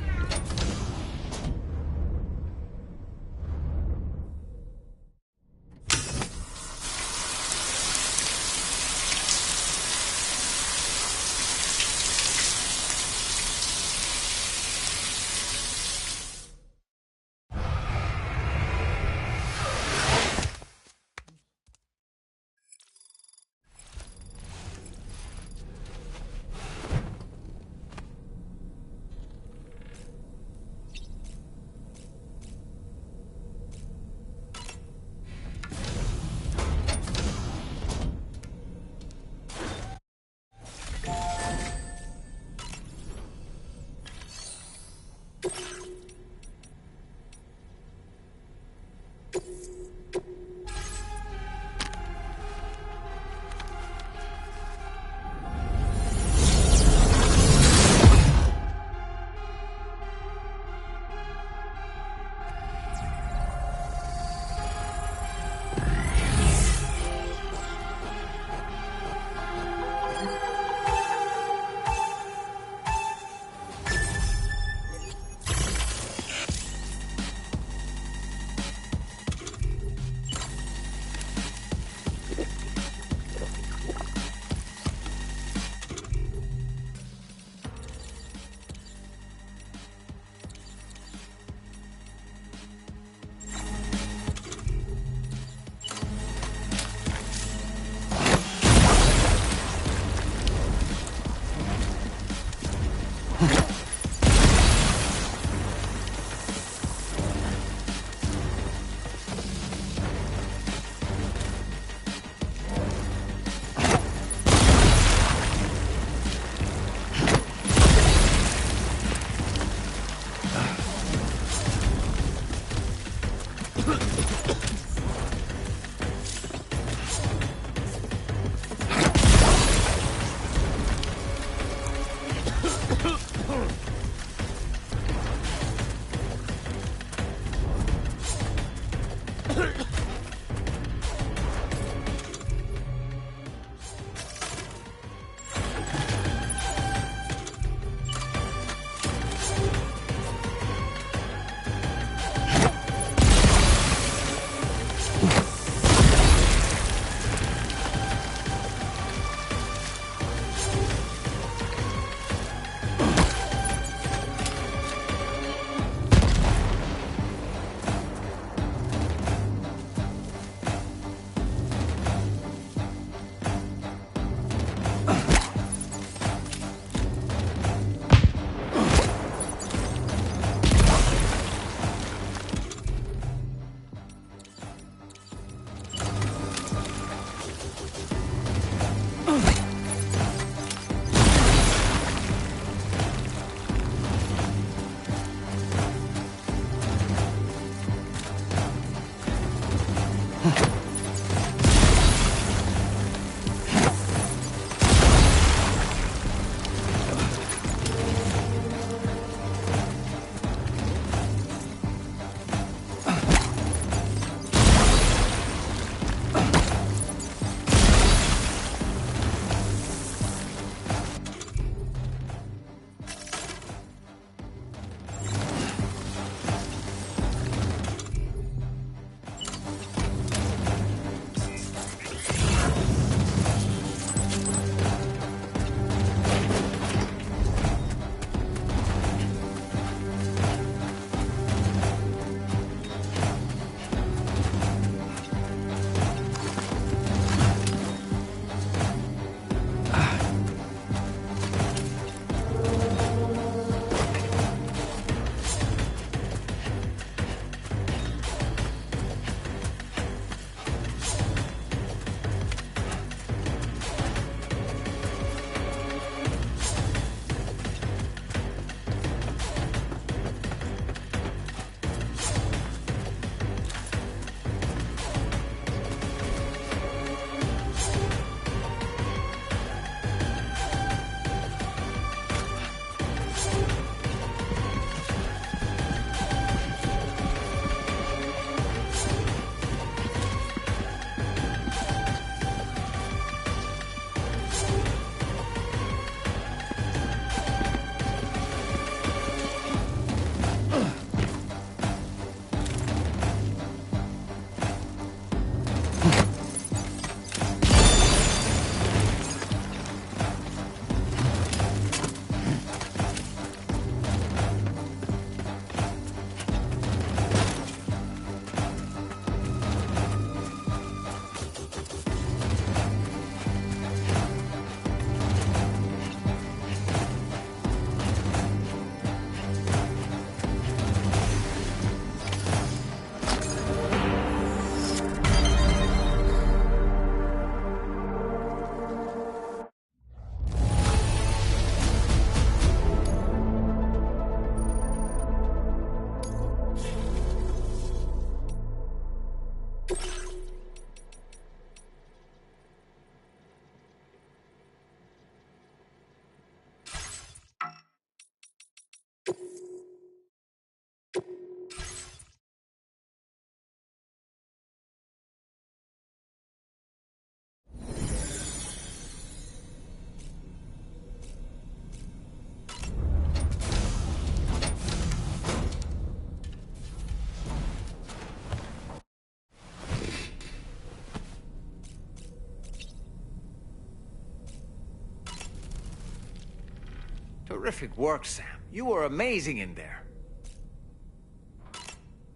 Terrific work, Sam. You were amazing in there.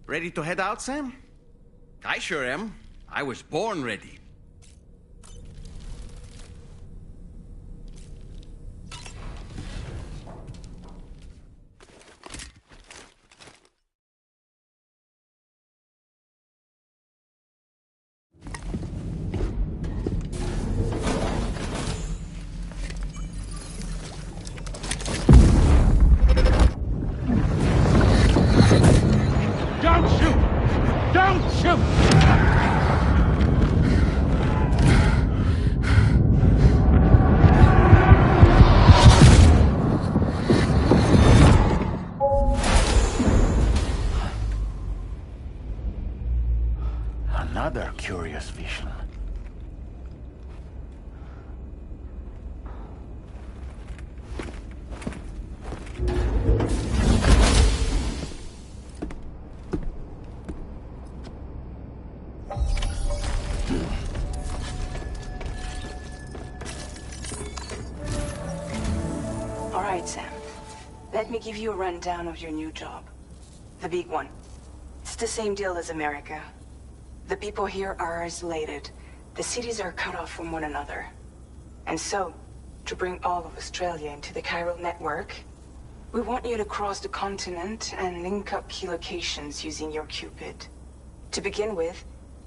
Ready to head out, Sam? I sure am. I was born ready. Another curious vision. All right, Sam. Let me give you a rundown of your new job. The big one. It's the same deal as America. The people here are isolated. The cities are cut off from one another. And so, to bring all of Australia into the chiral network, we want you to cross the continent and link up key locations using your Cupid. To begin with,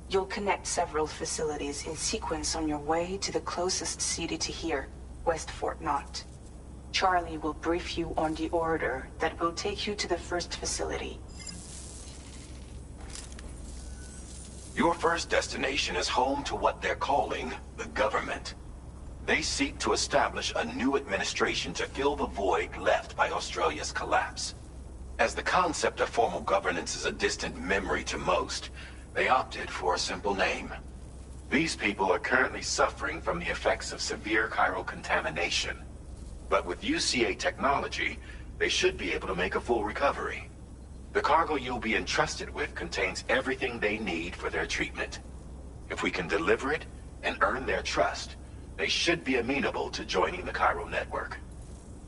you'll connect several facilities in sequence on your way to the closest city to here, West Fort Knott. Charlie will brief you on the order that will take you to the first facility. Your first destination is home to what they're calling the government. They seek to establish a new administration to fill the void left by Australia's collapse. As the concept of formal governance is a distant memory to most, they opted for a simple name. These people are currently suffering from the effects of severe chiral contamination. But with UCA technology, they should be able to make a full recovery. The cargo you'll be entrusted with contains everything they need for their treatment. If we can deliver it and earn their trust, they should be amenable to joining the chiral network.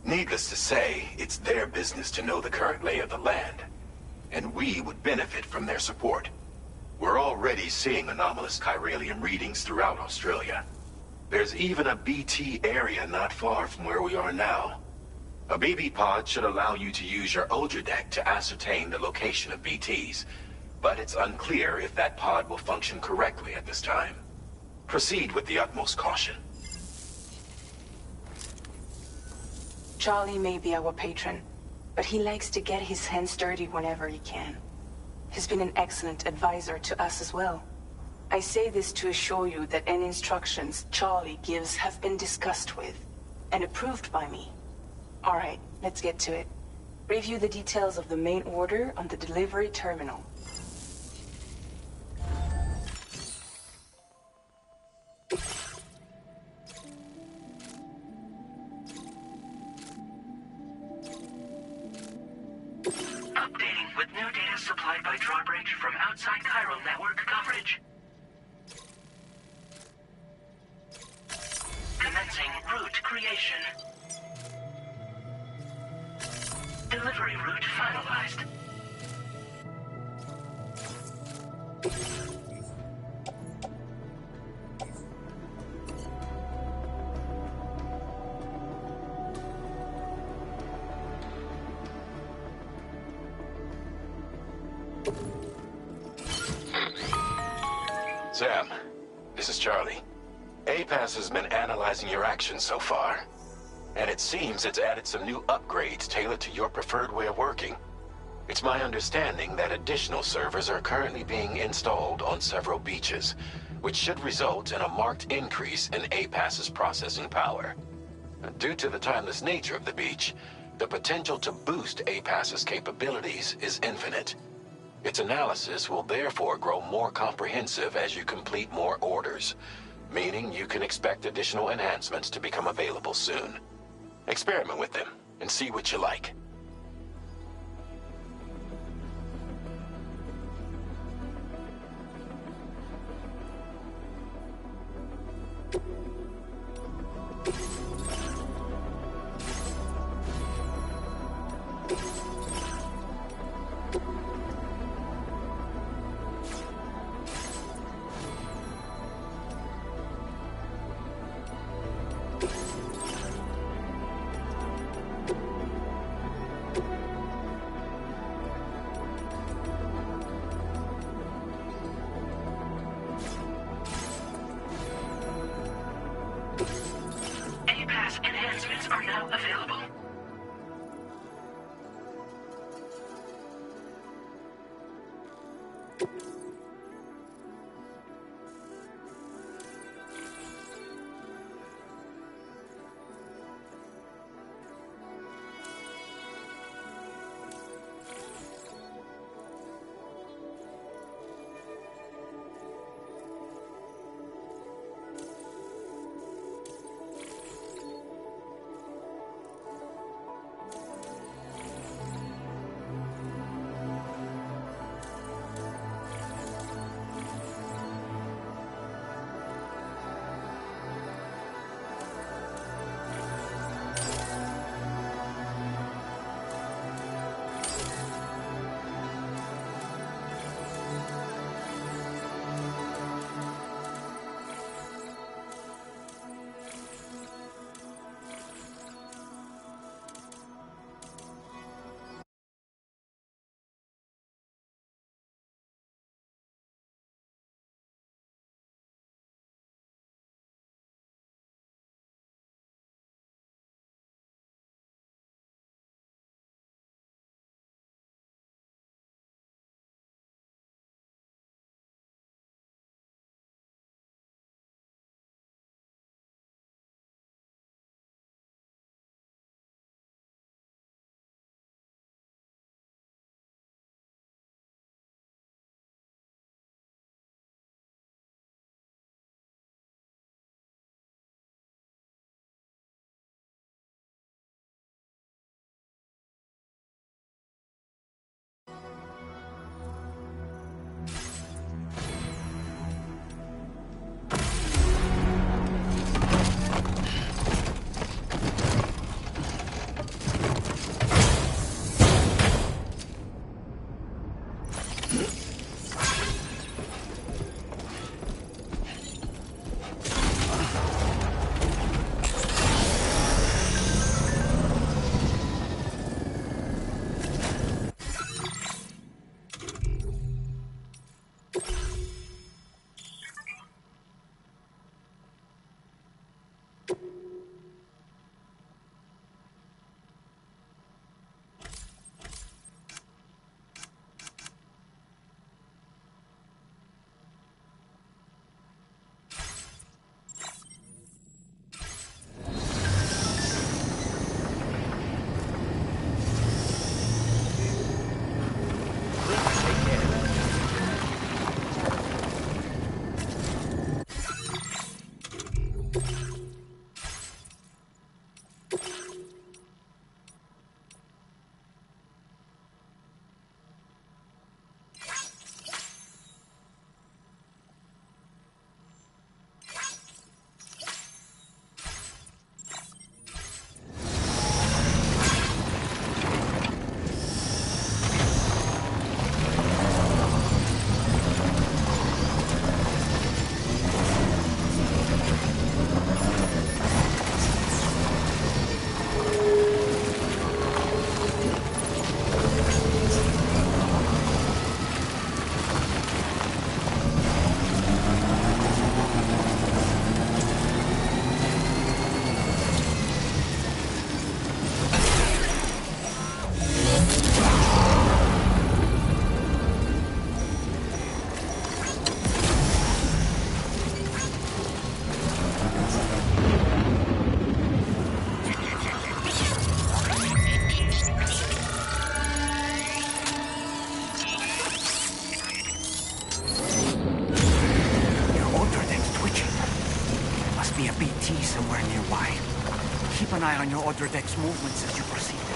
Needless to say, it's their business to know the current lay of the land, and we would benefit from their support. We're already seeing anomalous chiralium readings throughout Australia. There's even a BT area not far from where we are now. A BB pod should allow you to use your Ultra deck to ascertain the location of BTs, but it's unclear if that pod will function correctly at this time. Proceed with the utmost caution. Charlie may be our patron, but he likes to get his hands dirty whenever he can. He's been an excellent advisor to us as well. I say this to assure you that any instructions Charlie gives have been discussed with and approved by me. All right, let's get to it. Review the details of the main order on the delivery terminal. Updating with new data supplied by drawbridge from outside chiral network coverage. Commencing route creation. Delivery route finalized. Sam, this is Charlie. APAS has been analyzing your actions so far, and it seems it's added some new upgrades tailored to your preferred way of working. It's my understanding that additional servers are currently being installed on several beaches, which should result in a marked increase in APAS's processing power. Due to the timeless nature of the beach, the potential to boost APAS's capabilities is infinite. Its analysis will therefore grow more comprehensive as you complete more orders, meaning you can expect additional enhancements to become available soon. Experiment with them and see what you like. Enhancements are now available. an eye on your other deck's movements as you proceed.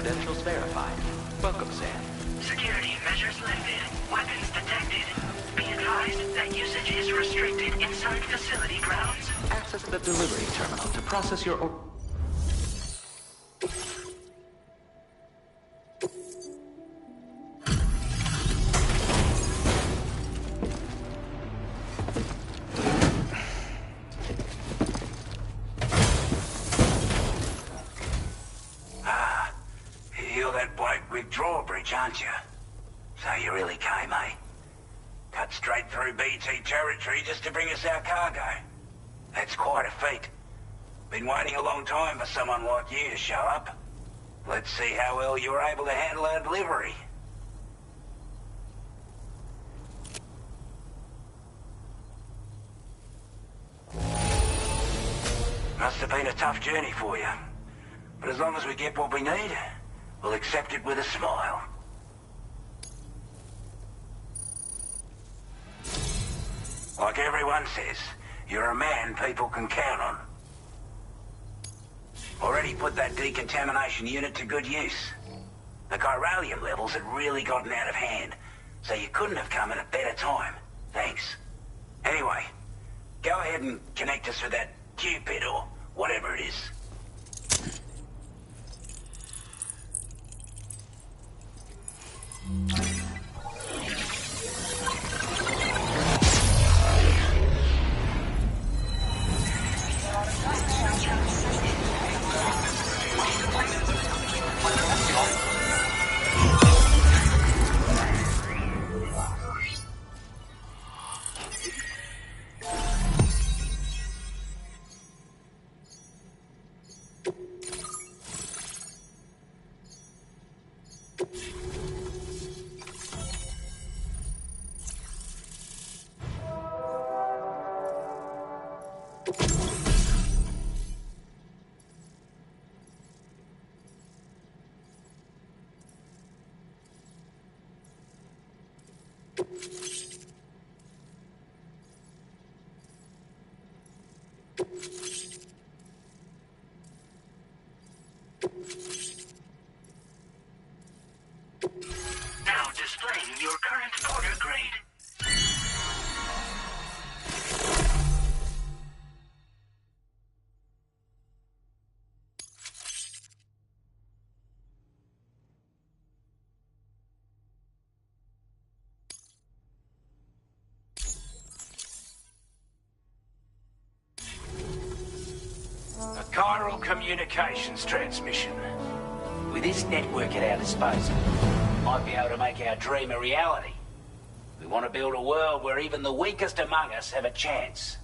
credentials verified. Welcome, Sam. Security measures lifted. Weapons detected. Be advised that usage is restricted inside facility grounds. Access the delivery terminal to process your You're that bloke with drawbridge, aren't you? So you really came, eh? Cut straight through BT territory just to bring us our cargo. That's quite a feat. Been waiting a long time for someone like you to show up. Let's see how well you were able to handle our delivery. Must have been a tough journey for you. But as long as we get what we need, we'll accept it with a smile. Like everyone says, you're a man people can count on. Already put that decontamination unit to good use. The chiralium levels had really gotten out of hand, so you couldn't have come at a better time. Thanks. Anyway, go ahead and connect us with that Cupid or whatever it is. Now displaying your current order grade. A chiral communications transmission. With this network at our disposal, we might be able to make our dream a reality. We want to build a world where even the weakest among us have a chance.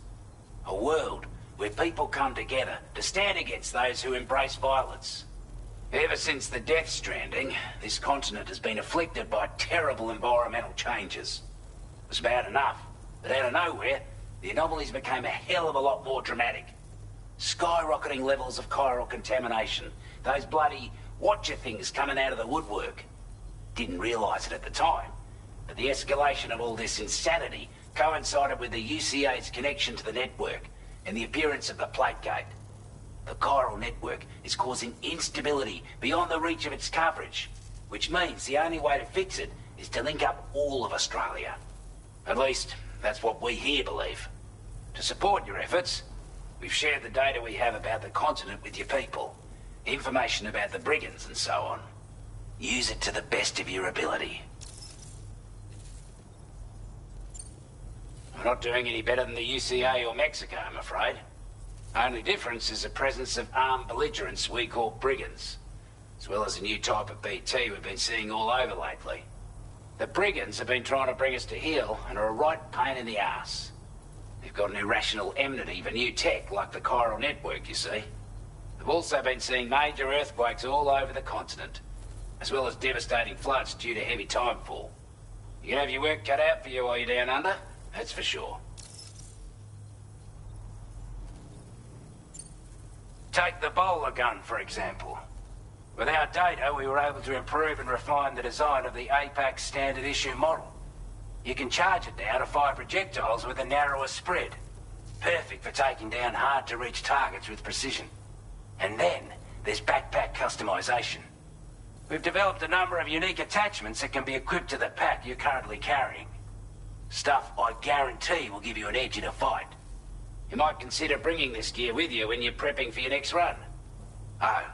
A world where people come together to stand against those who embrace violence. Ever since the Death Stranding, this continent has been afflicted by terrible environmental changes. It was bad enough, but out of nowhere, the anomalies became a hell of a lot more dramatic. Skyrocketing levels of chiral contamination. Those bloody watcher things coming out of the woodwork. Didn't realise it at the time, but the escalation of all this insanity coincided with the UCA's connection to the network and the appearance of the plate gate. The chiral network is causing instability beyond the reach of its coverage, which means the only way to fix it is to link up all of Australia. At least, that's what we here believe. To support your efforts, we've shared the data we have about the continent with your people. Information about the brigands and so on. Use it to the best of your ability. We're not doing any better than the UCA or Mexico, I'm afraid. Only difference is the presence of armed belligerents we call brigands, as well as a new type of BT we've been seeing all over lately. The brigands have been trying to bring us to heel and are a right pain in the ass. They've got an irrational enmity for new tech like the chiral network, you see. They've also been seeing major earthquakes all over the continent, as well as devastating floods due to heavy timefall. You can have your work cut out for you while you're down under, that's for sure. Take the bowler gun, for example. With our data, we were able to improve and refine the design of the APAC standard issue model. You can charge it now to fire projectiles with a narrower spread. Perfect for taking down hard-to-reach targets with precision. And then, there's backpack customization. We've developed a number of unique attachments that can be equipped to the pack you're currently carrying. Stuff I guarantee will give you an edge in a fight. You might consider bringing this gear with you when you're prepping for your next run. Oh,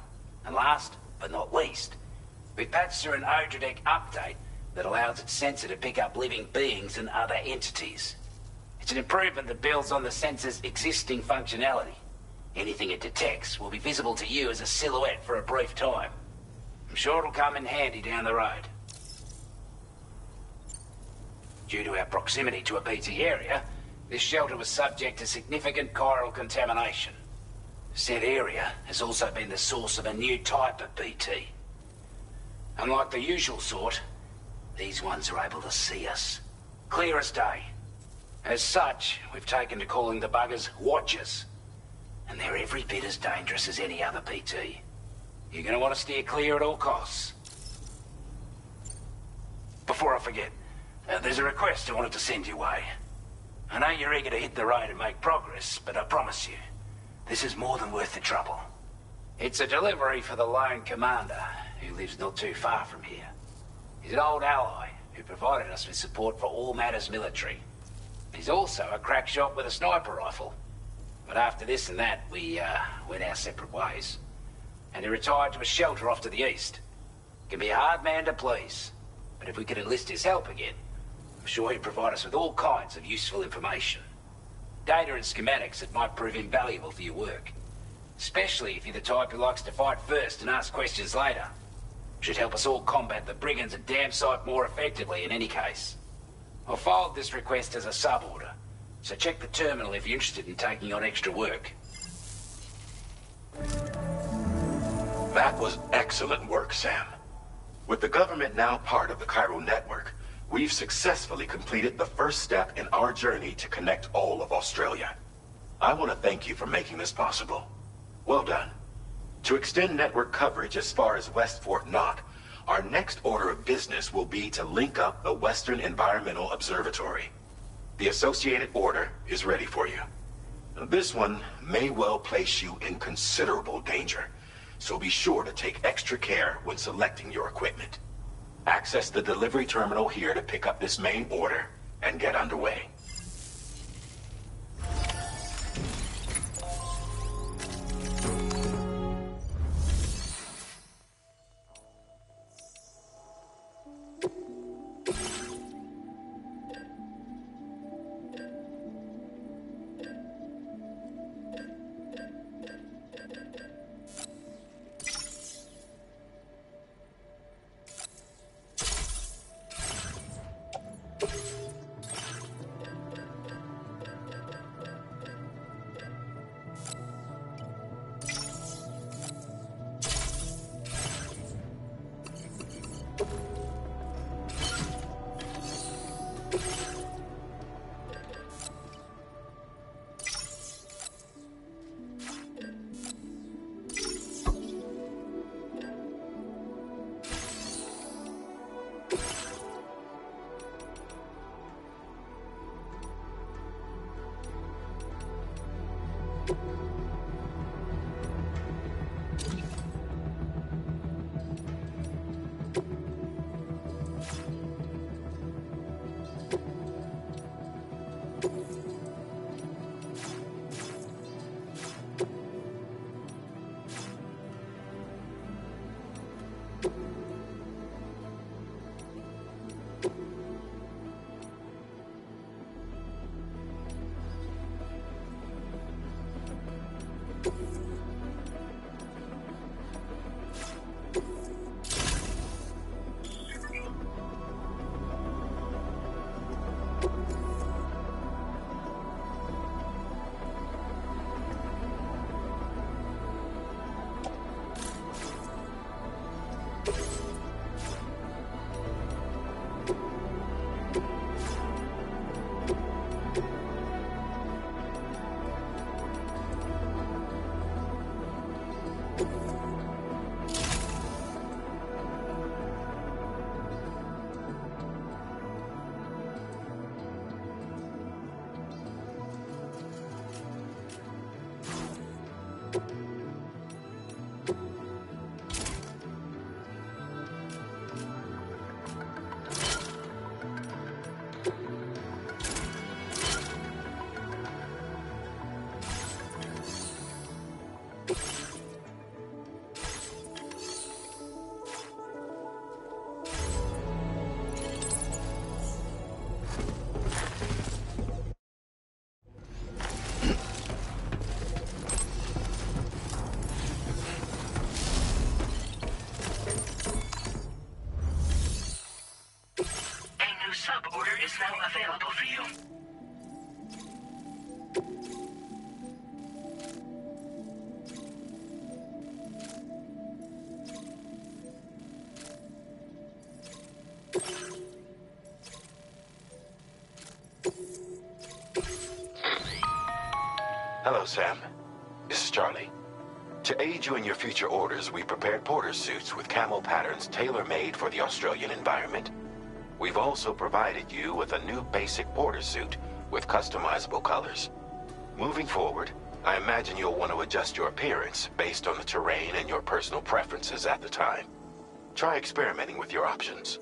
and last but not least, we patched through an Odradek update that allows its sensor to pick up living beings and other entities. It's an improvement that builds on the sensor's existing functionality. Anything it detects will be visible to you as a silhouette for a brief time. I'm sure it'll come in handy down the road. Due to our proximity to a BT area, this shelter was subject to significant chiral contamination. Said area has also been the source of a new type of BT. Unlike the usual sort, these ones are able to see us. Clear as day. As such, we've taken to calling the buggers Watchers. And they're every bit as dangerous as any other BT. You're gonna want to steer clear at all costs. Before I forget, there's a request I wanted to send your way. I know you're eager to hit the road and make progress, but I promise you, this is more than worth the trouble. It's a delivery for the lone commander, who lives not too far from here. He's an old ally who provided us with support for all matters military. He's also a crack shot with a sniper rifle. But after this and that, we went our separate ways. And he retired to a shelter off to the east. Can be a hard man to please, but if we could enlist his help again, I'm sure he'd provide us with all kinds of useful information. Data and schematics that might prove invaluable for your work. Especially if you're the type who likes to fight first and ask questions later. Should help us all combat the brigands a damn sight more effectively in any case. I've filed this request as a sub-order, so check the terminal if you're interested in taking on extra work. That was excellent work, Sam. With the government now part of the Chiral network, we've successfully completed the first step in our journey to connect all of Australia. I want to thank you for making this possible. Well done. To extend network coverage as far as West Fort Knott, our next order of business will be to link up the Western Environmental Observatory. The associated order is ready for you. This one may well place you in considerable danger, so be sure to take extra care when selecting your equipment. Access the delivery terminal here to pick up this main order and get underway. available for you. Hello, Sam. This is Charlie. To aid you in your future orders, we prepared porter suits with camo patterns tailor-made for the Australian environment. We've also provided you with a new basic porter suit with customizable colors. Moving forward, I imagine you'll want to adjust your appearance based on the terrain and your personal preferences at the time. Try experimenting with your options.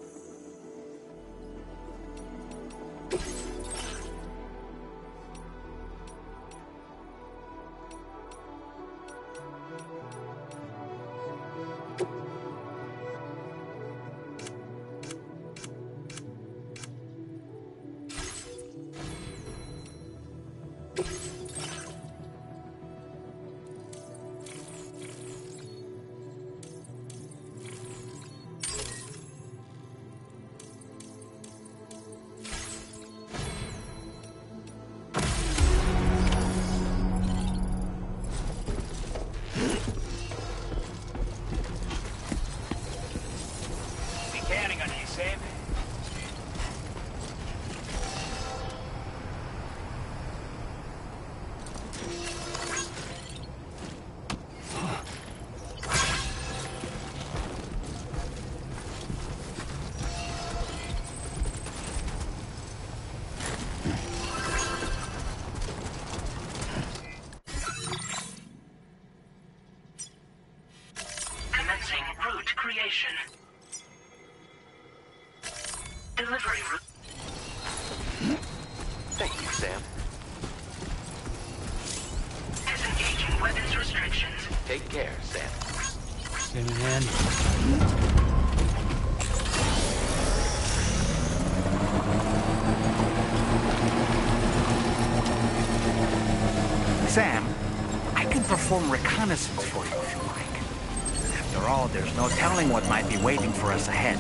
Creation. Delivery route. Thank you, Sam. Disengaging weapons restrictions. Take care, Sam. Same in hand. Sam, I can perform reconnaissance for you if you like. After all, there's no telling what might be waiting for us ahead.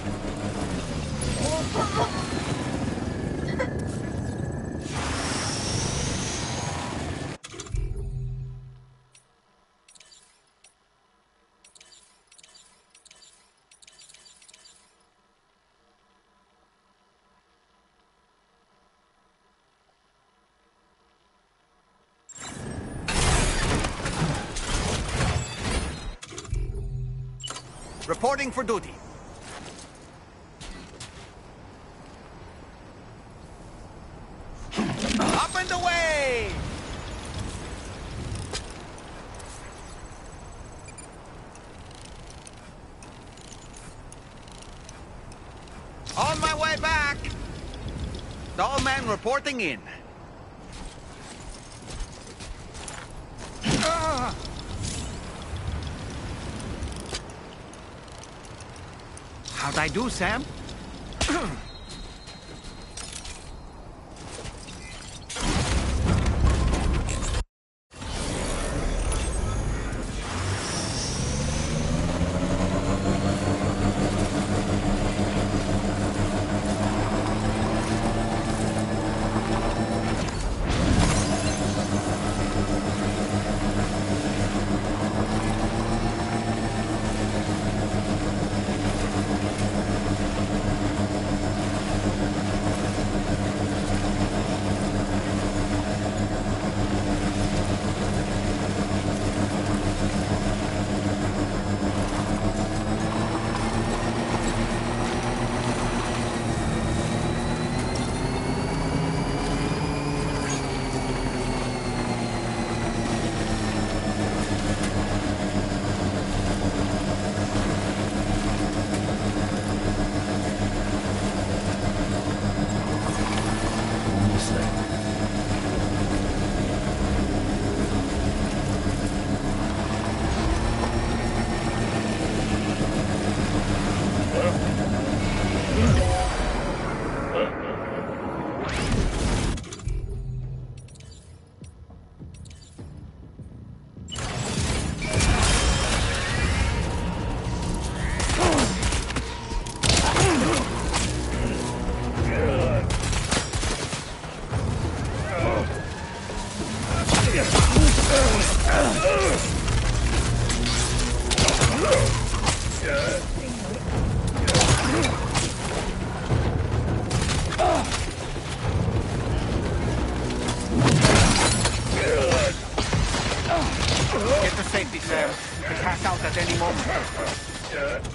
Reporting for duty. Up and away! On my way back! Tall man reporting in. How'd I do, Sam? to safety, Sam. You can pass out at any moment.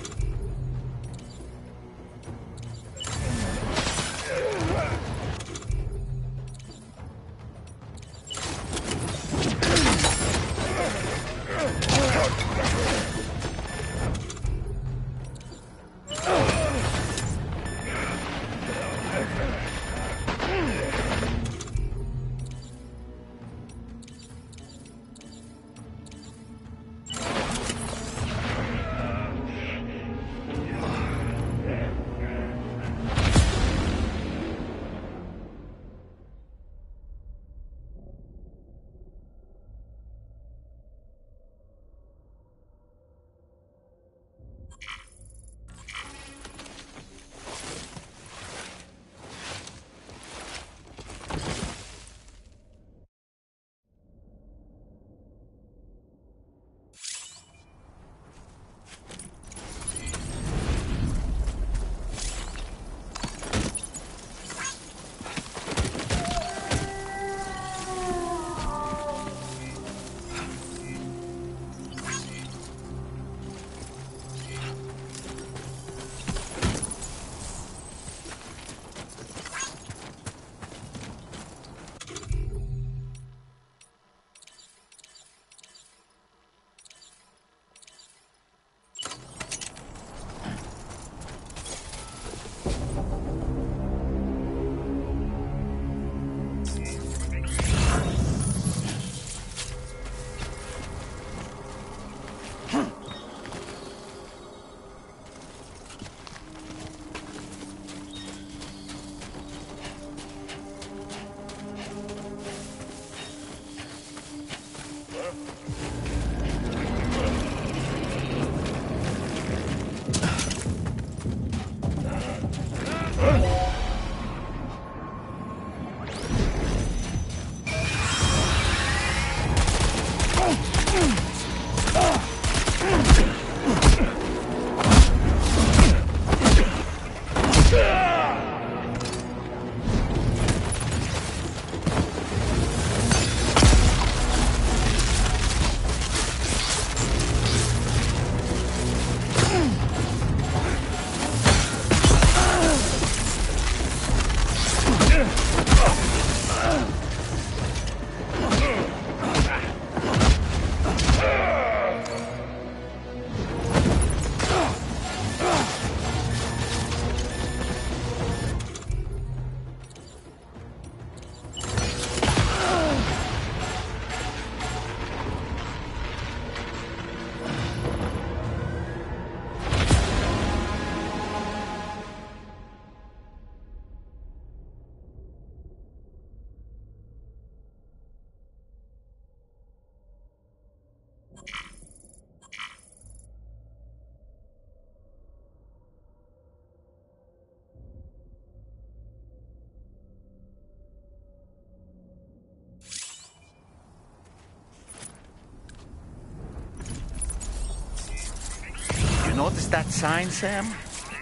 Notice that sign, Sam?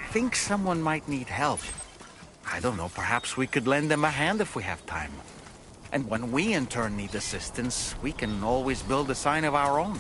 Think someone might need help. I don't know, perhaps we could lend them a hand if we have time. And when we in turn need assistance, we can always build a sign of our own.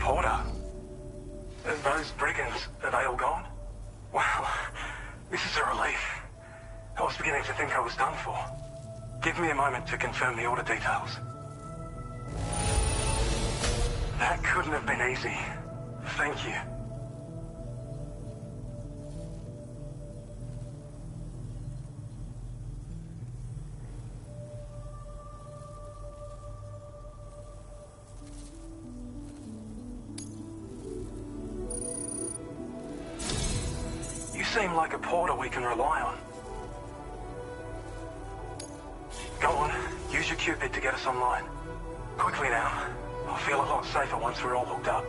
Porter. Those brigands, are they all gone? Well, this is a relief. I was beginning to think I was done for. Give me a moment to confirm the order details. That couldn't have been easy. Thank you. You seem like a porter we can rely on. Go on, use your Cupid to get us online. Quickly now. I'll feel a lot safer once we're all hooked up.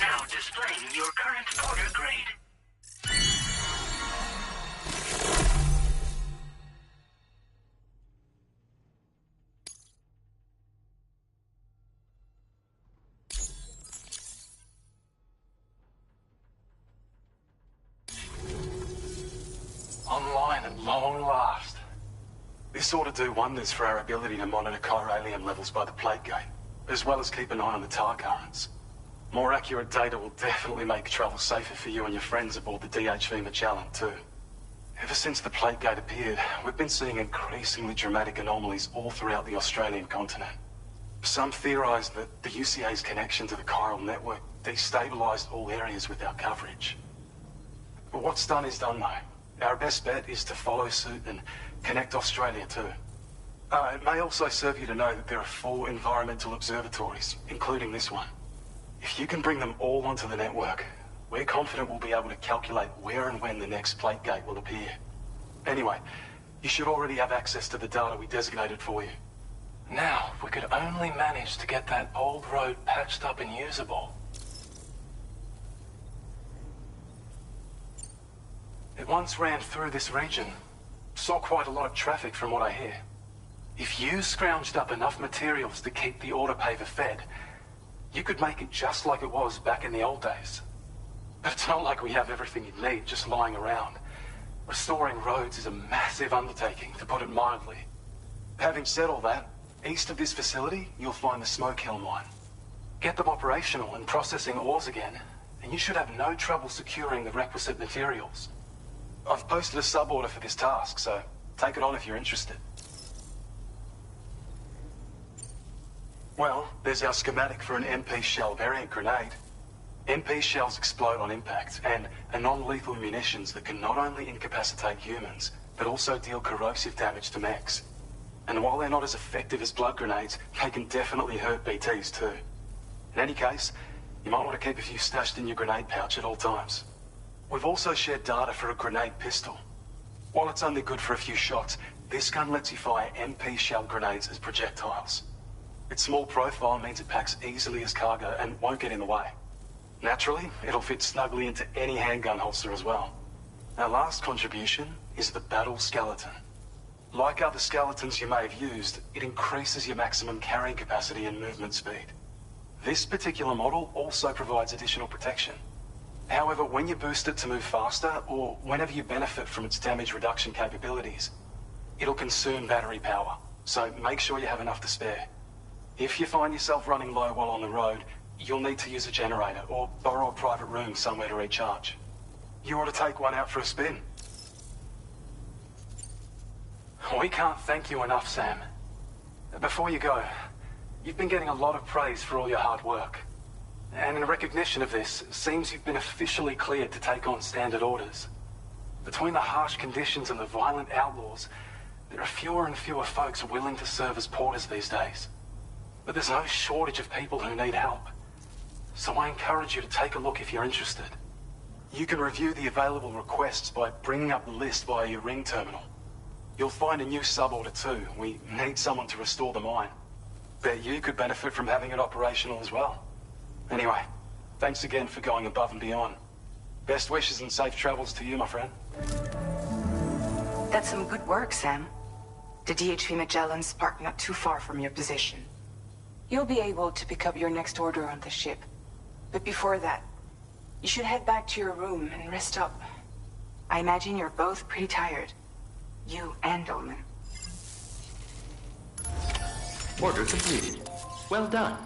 Now displaying your current porter grade. Online at long last. This ought to do wonders for our ability to monitor chiralium levels by the plate gate, as well as keep an eye on the tar currents. More accurate data will definitely make travel safer for you and your friends aboard the DHV Magellan, too. Ever since the plate gate appeared, we've been seeing increasingly dramatic anomalies all throughout the Australian continent. Some theorize that the UCA's connection to the chiral network destabilized all areas with our coverage. But what's done is done, though. Our best bet is to follow suit and connect Australia, too. It may also serve you to know that there are 4 environmental observatories, including this one. If you can bring them all onto the network, we're confident we'll be able to calculate where and when the next plate gate will appear. Anyway, you should already have access to the data we designated for you. Now, if we could only manage to get that old road patched up and usable. It once ran through this region. Saw quite a lot of traffic from what I hear. If you scrounged up enough materials to keep the autopaver fed, you could make it just like it was back in the old days. But it's not like we have everything you need just lying around. Restoring roads is a massive undertaking, to put it mildly. Having said all that, east of this facility, you'll find the Smoke Hill mine. Get them operational and processing ores again, and you should have no trouble securing the requisite materials. I've posted a sub-order for this task, so take it on if you're interested. Well, there's our schematic for an MP shell variant grenade. MP shells explode on impact, and are non-lethal munitions that can not only incapacitate humans, but also deal corrosive damage to mechs. And while they're not as effective as blood grenades, they can definitely hurt BTs too. In any case, you might want to keep a few stashed in your grenade pouch at all times. We've also shared data for a grenade pistol. While it's only good for a few shots, this gun lets you fire MP shell grenades as projectiles. Its small profile means it packs easily as cargo and won't get in the way. Naturally, it'll fit snugly into any handgun holster as well. Our last contribution is the battle skeleton. Like other skeletons you may have used, it increases your maximum carrying capacity and movement speed. This particular model also provides additional protection. However, when you boost it to move faster, or whenever you benefit from its damage reduction capabilities, it'll consume battery power, so make sure you have enough to spare. If you find yourself running low while on the road, you'll need to use a generator, or borrow a private room somewhere to recharge. You ought to take one out for a spin. We can't thank you enough, Sam. Before you go, you've been getting a lot of praise for all your hard work. And in recognition of this, it seems you've been officially cleared to take on standard orders. Between the harsh conditions and the violent outlaws, there are fewer and fewer folks willing to serve as porters these days. But there's no shortage of people who need help. So I encourage you to take a look if you're interested. You can review the available requests by bringing up the list via your ring terminal. You'll find a new sub-order too. We need someone to restore the mine. Bet you could benefit from having it operational as well. Anyway, thanks again for going above and beyond. Best wishes and safe travels to you, my friend. That's some good work, Sam. The DHV Magellan's parked not too far from your position. You'll be able to pick up your next order on the ship. But before that, you should head back to your room and rest up. I imagine you're both pretty tired. You and Dolman. Order completed. Well done.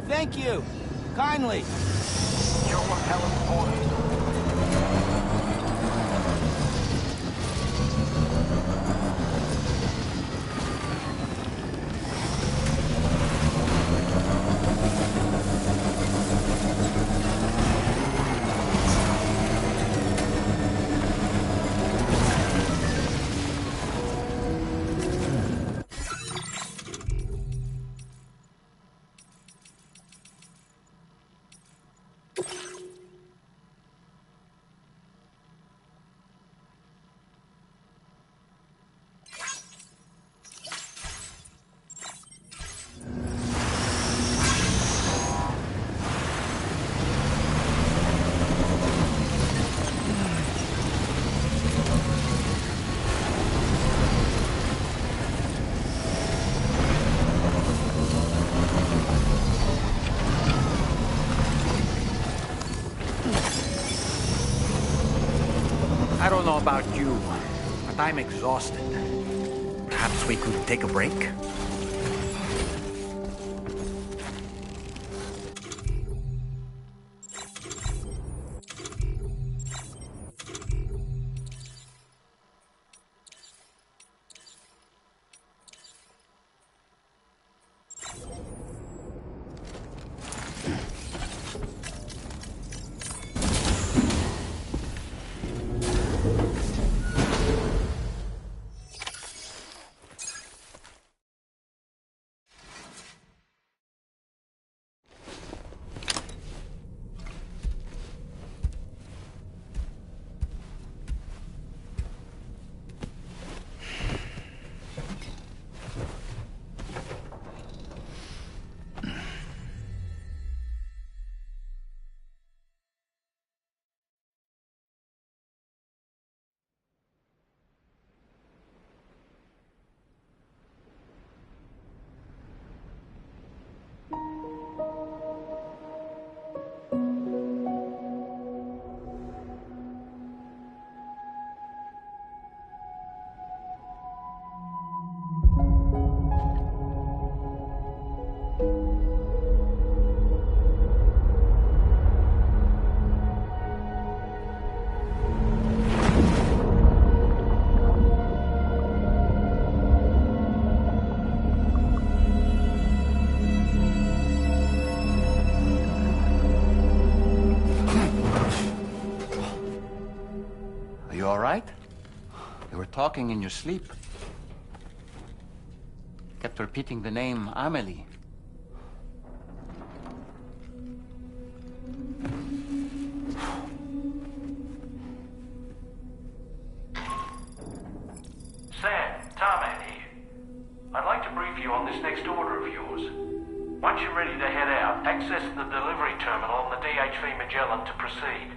Thank you. Kindly. You're one hell of a porter. I don't know about you, but I'm exhausted. Perhaps we could take a break? all right? You were talking in your sleep. Kept repeating the name Amelie. Sam, Tarman here. I'd like to brief you on this next order of yours. Once you're ready to head out, access the delivery terminal on the DHV Magellan to proceed.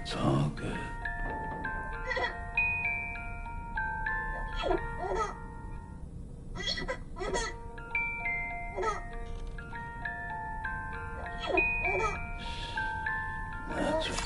It's all good. That's right.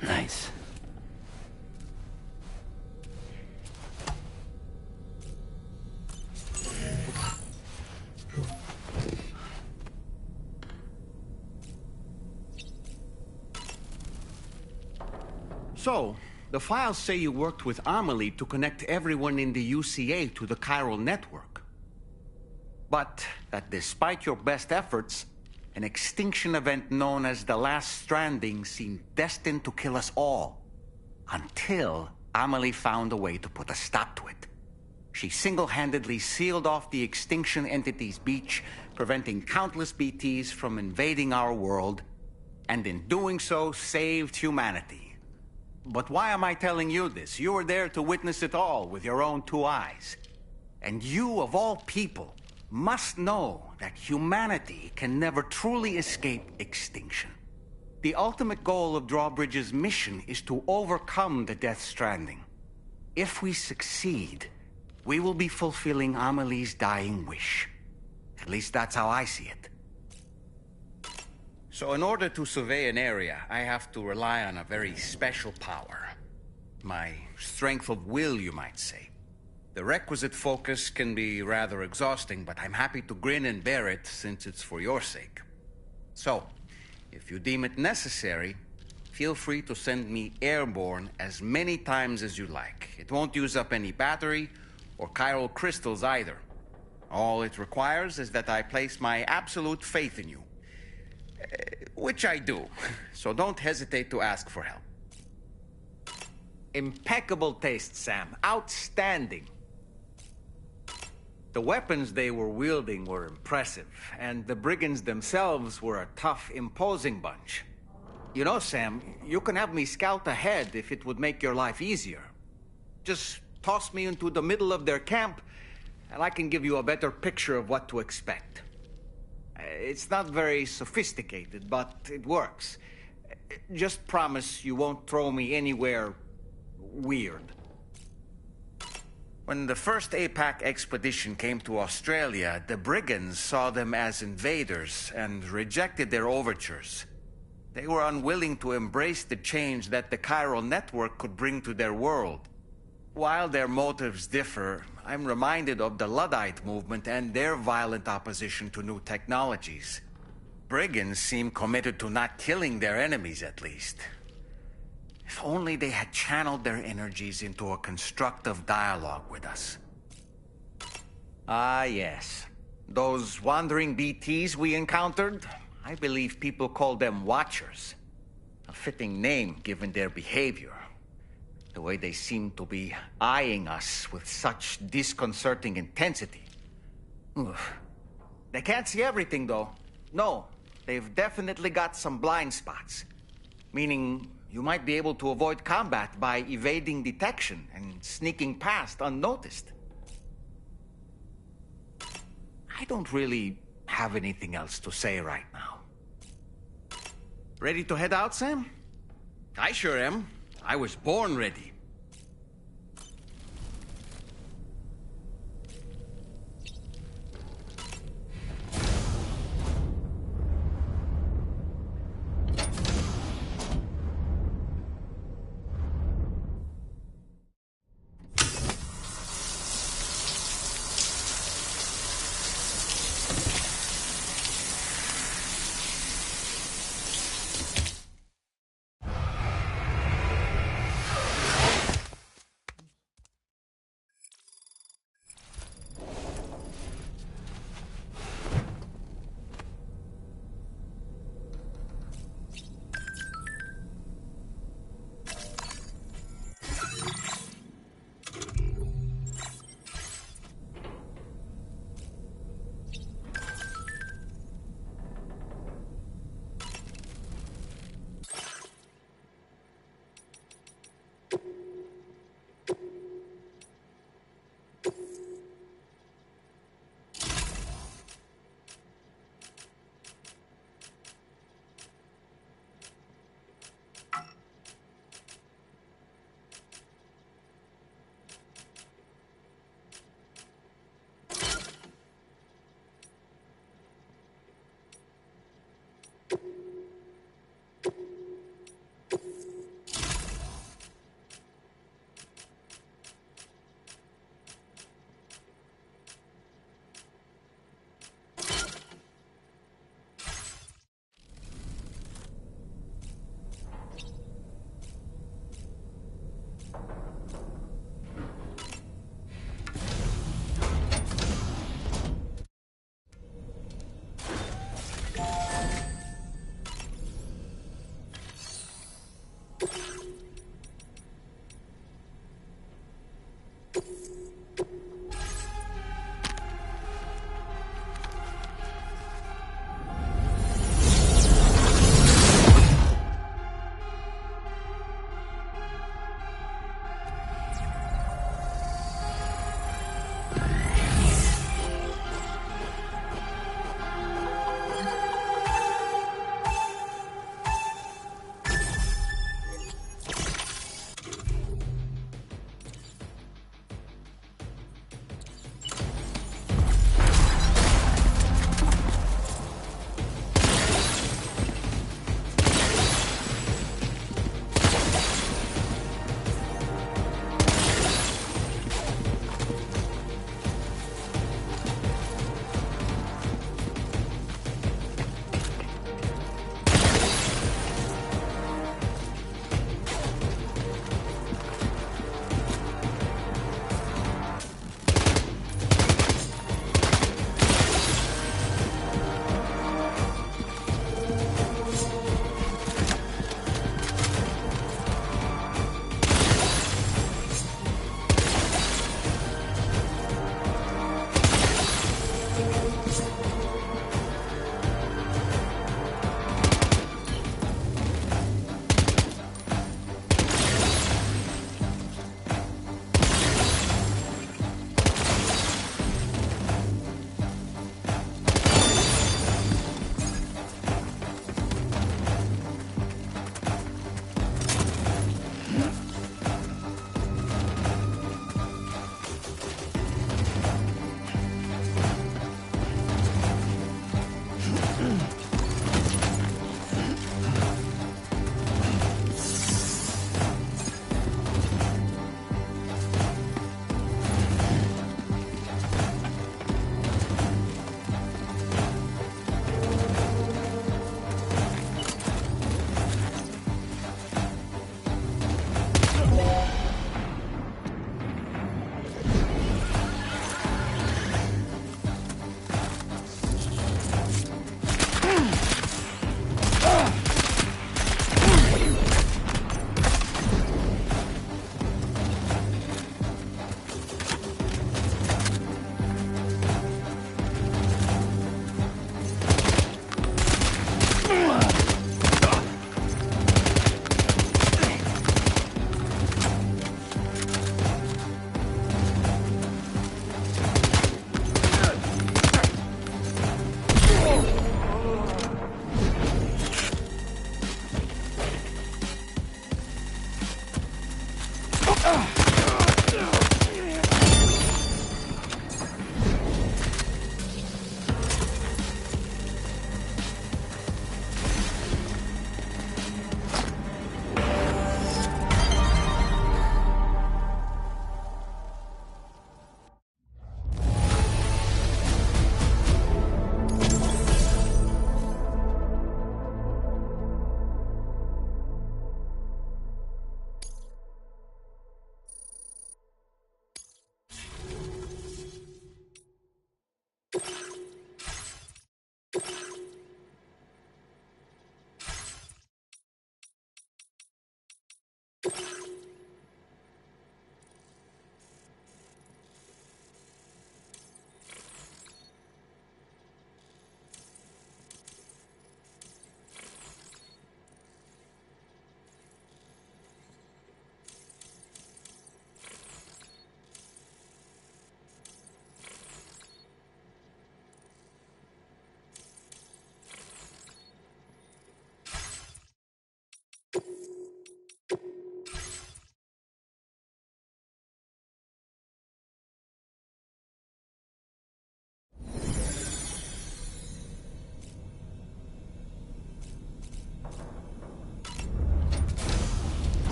Nice. So, the files say you worked with Amelie to connect everyone in the UCA to the chiral network. But that despite your best efforts, an extinction event known as the Last Stranding seemed destined to kill us all. Until Amelie found a way to put a stop to it. She single-handedly sealed off the extinction entity's beach, preventing countless BTs from invading our world, and in doing so, saved humanity. But why am I telling you this? You were there to witness it all with your own two eyes. And you, of all people, must know that humanity can never truly escape extinction. The ultimate goal of Drawbridge's mission is to overcome the Death Stranding. If we succeed, we will be fulfilling Amelie's dying wish. At least that's how I see it. So in order to survey an area, I have to rely on a very special power. My strength of will, you might say. The requisite focus can be rather exhausting, but I'm happy to grin and bear it since it's for your sake. So, if you deem it necessary, feel free to send me airborne as many times as you like. It won't use up any battery or chiral crystals either. All it requires is that I place my absolute faith in you. Which I do, so don't hesitate to ask for help. Impeccable taste, Sam. Outstanding. The weapons they were wielding were impressive, and the brigands themselves were a tough, imposing bunch. You know, Sam, you can have me scout ahead if it would make your life easier. Just toss me into the middle of their camp, and I can give you a better picture of what to expect. It's not very sophisticated, but it works. Just promise you won't throw me anywhere weird. When the first APAC expedition came to Australia, the brigands saw them as invaders and rejected their overtures. They were unwilling to embrace the change that the chiral network could bring to their world. While their motives differ, I'm reminded of the Luddite movement and their violent opposition to new technologies. Brigands seem committed to not killing their enemies, at least. If only they had channeled their energies into a constructive dialogue with us. Ah, yes. Those wandering BTs we encountered, I believe people call them Watchers. A fitting name given their behavior. The way they seem to be eyeing us with such disconcerting intensity. Oof. They can't see everything, though. No, they've definitely got some blind spots. Meaning, you might be able to avoid combat by evading detection and sneaking past unnoticed. I don't really have anything else to say right now. Ready to head out, Sam? I sure am. I was born ready.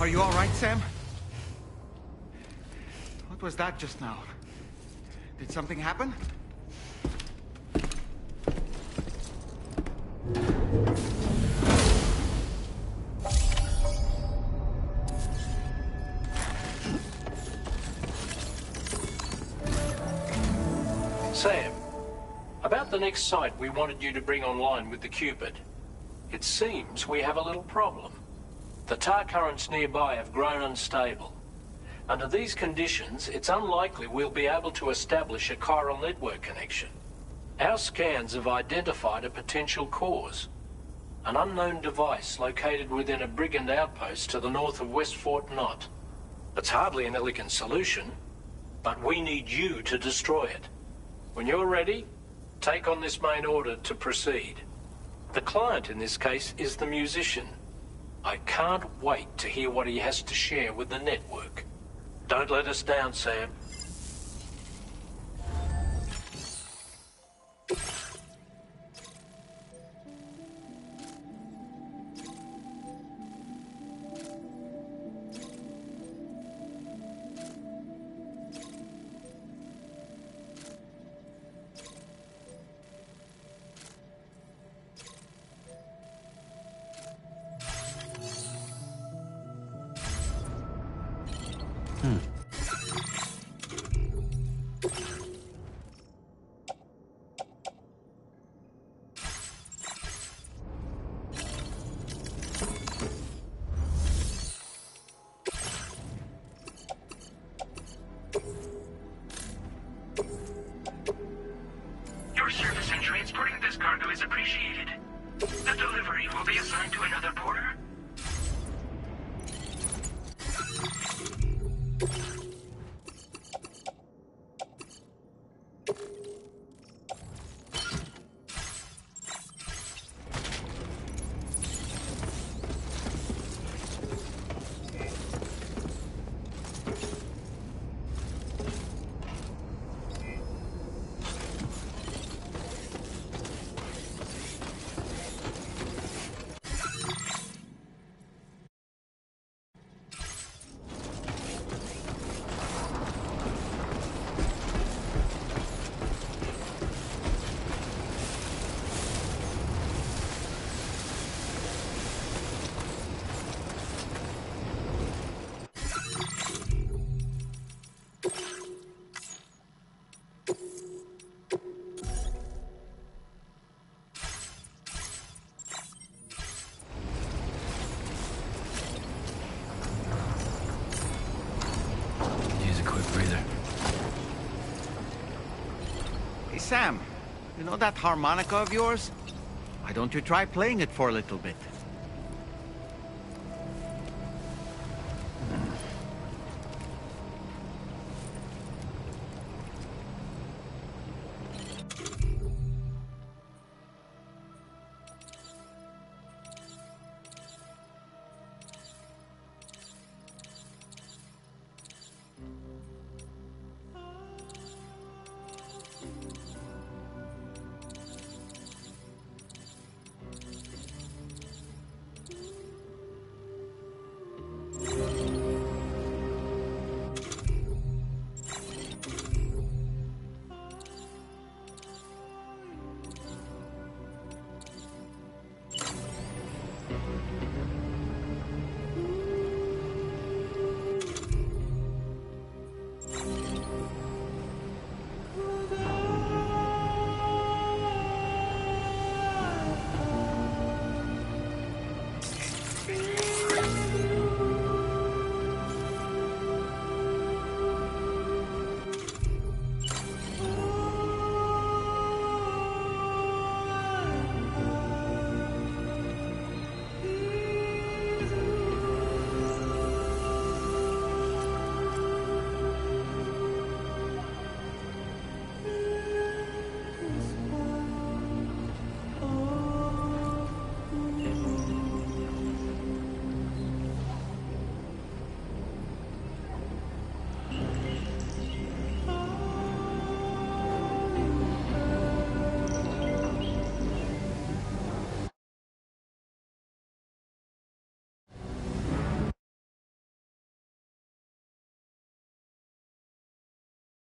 Are you all right, Sam? What was that just now? Did something happen? Sam, about the next site we wanted you to bring online with the Cupid. It seems we have a little problem. The tar currents nearby have grown unstable. Under these conditions, it's unlikely we'll be able to establish a chiral network connection. Our scans have identified a potential cause. An unknown device located within a brigand outpost to the north of West Fort Knott. It's hardly an elegant solution, but we need you to destroy it. When you're ready, take on this main order to proceed. The client in this case is the musician. I can't wait to hear what he has to share with the network. Don't let us down, Sam. Your service in transporting this cargo is appreciated. The delivery will be assigned to another porter. Hey, Sam, you know that harmonica of yours? Why don't you try playing it for a little bit?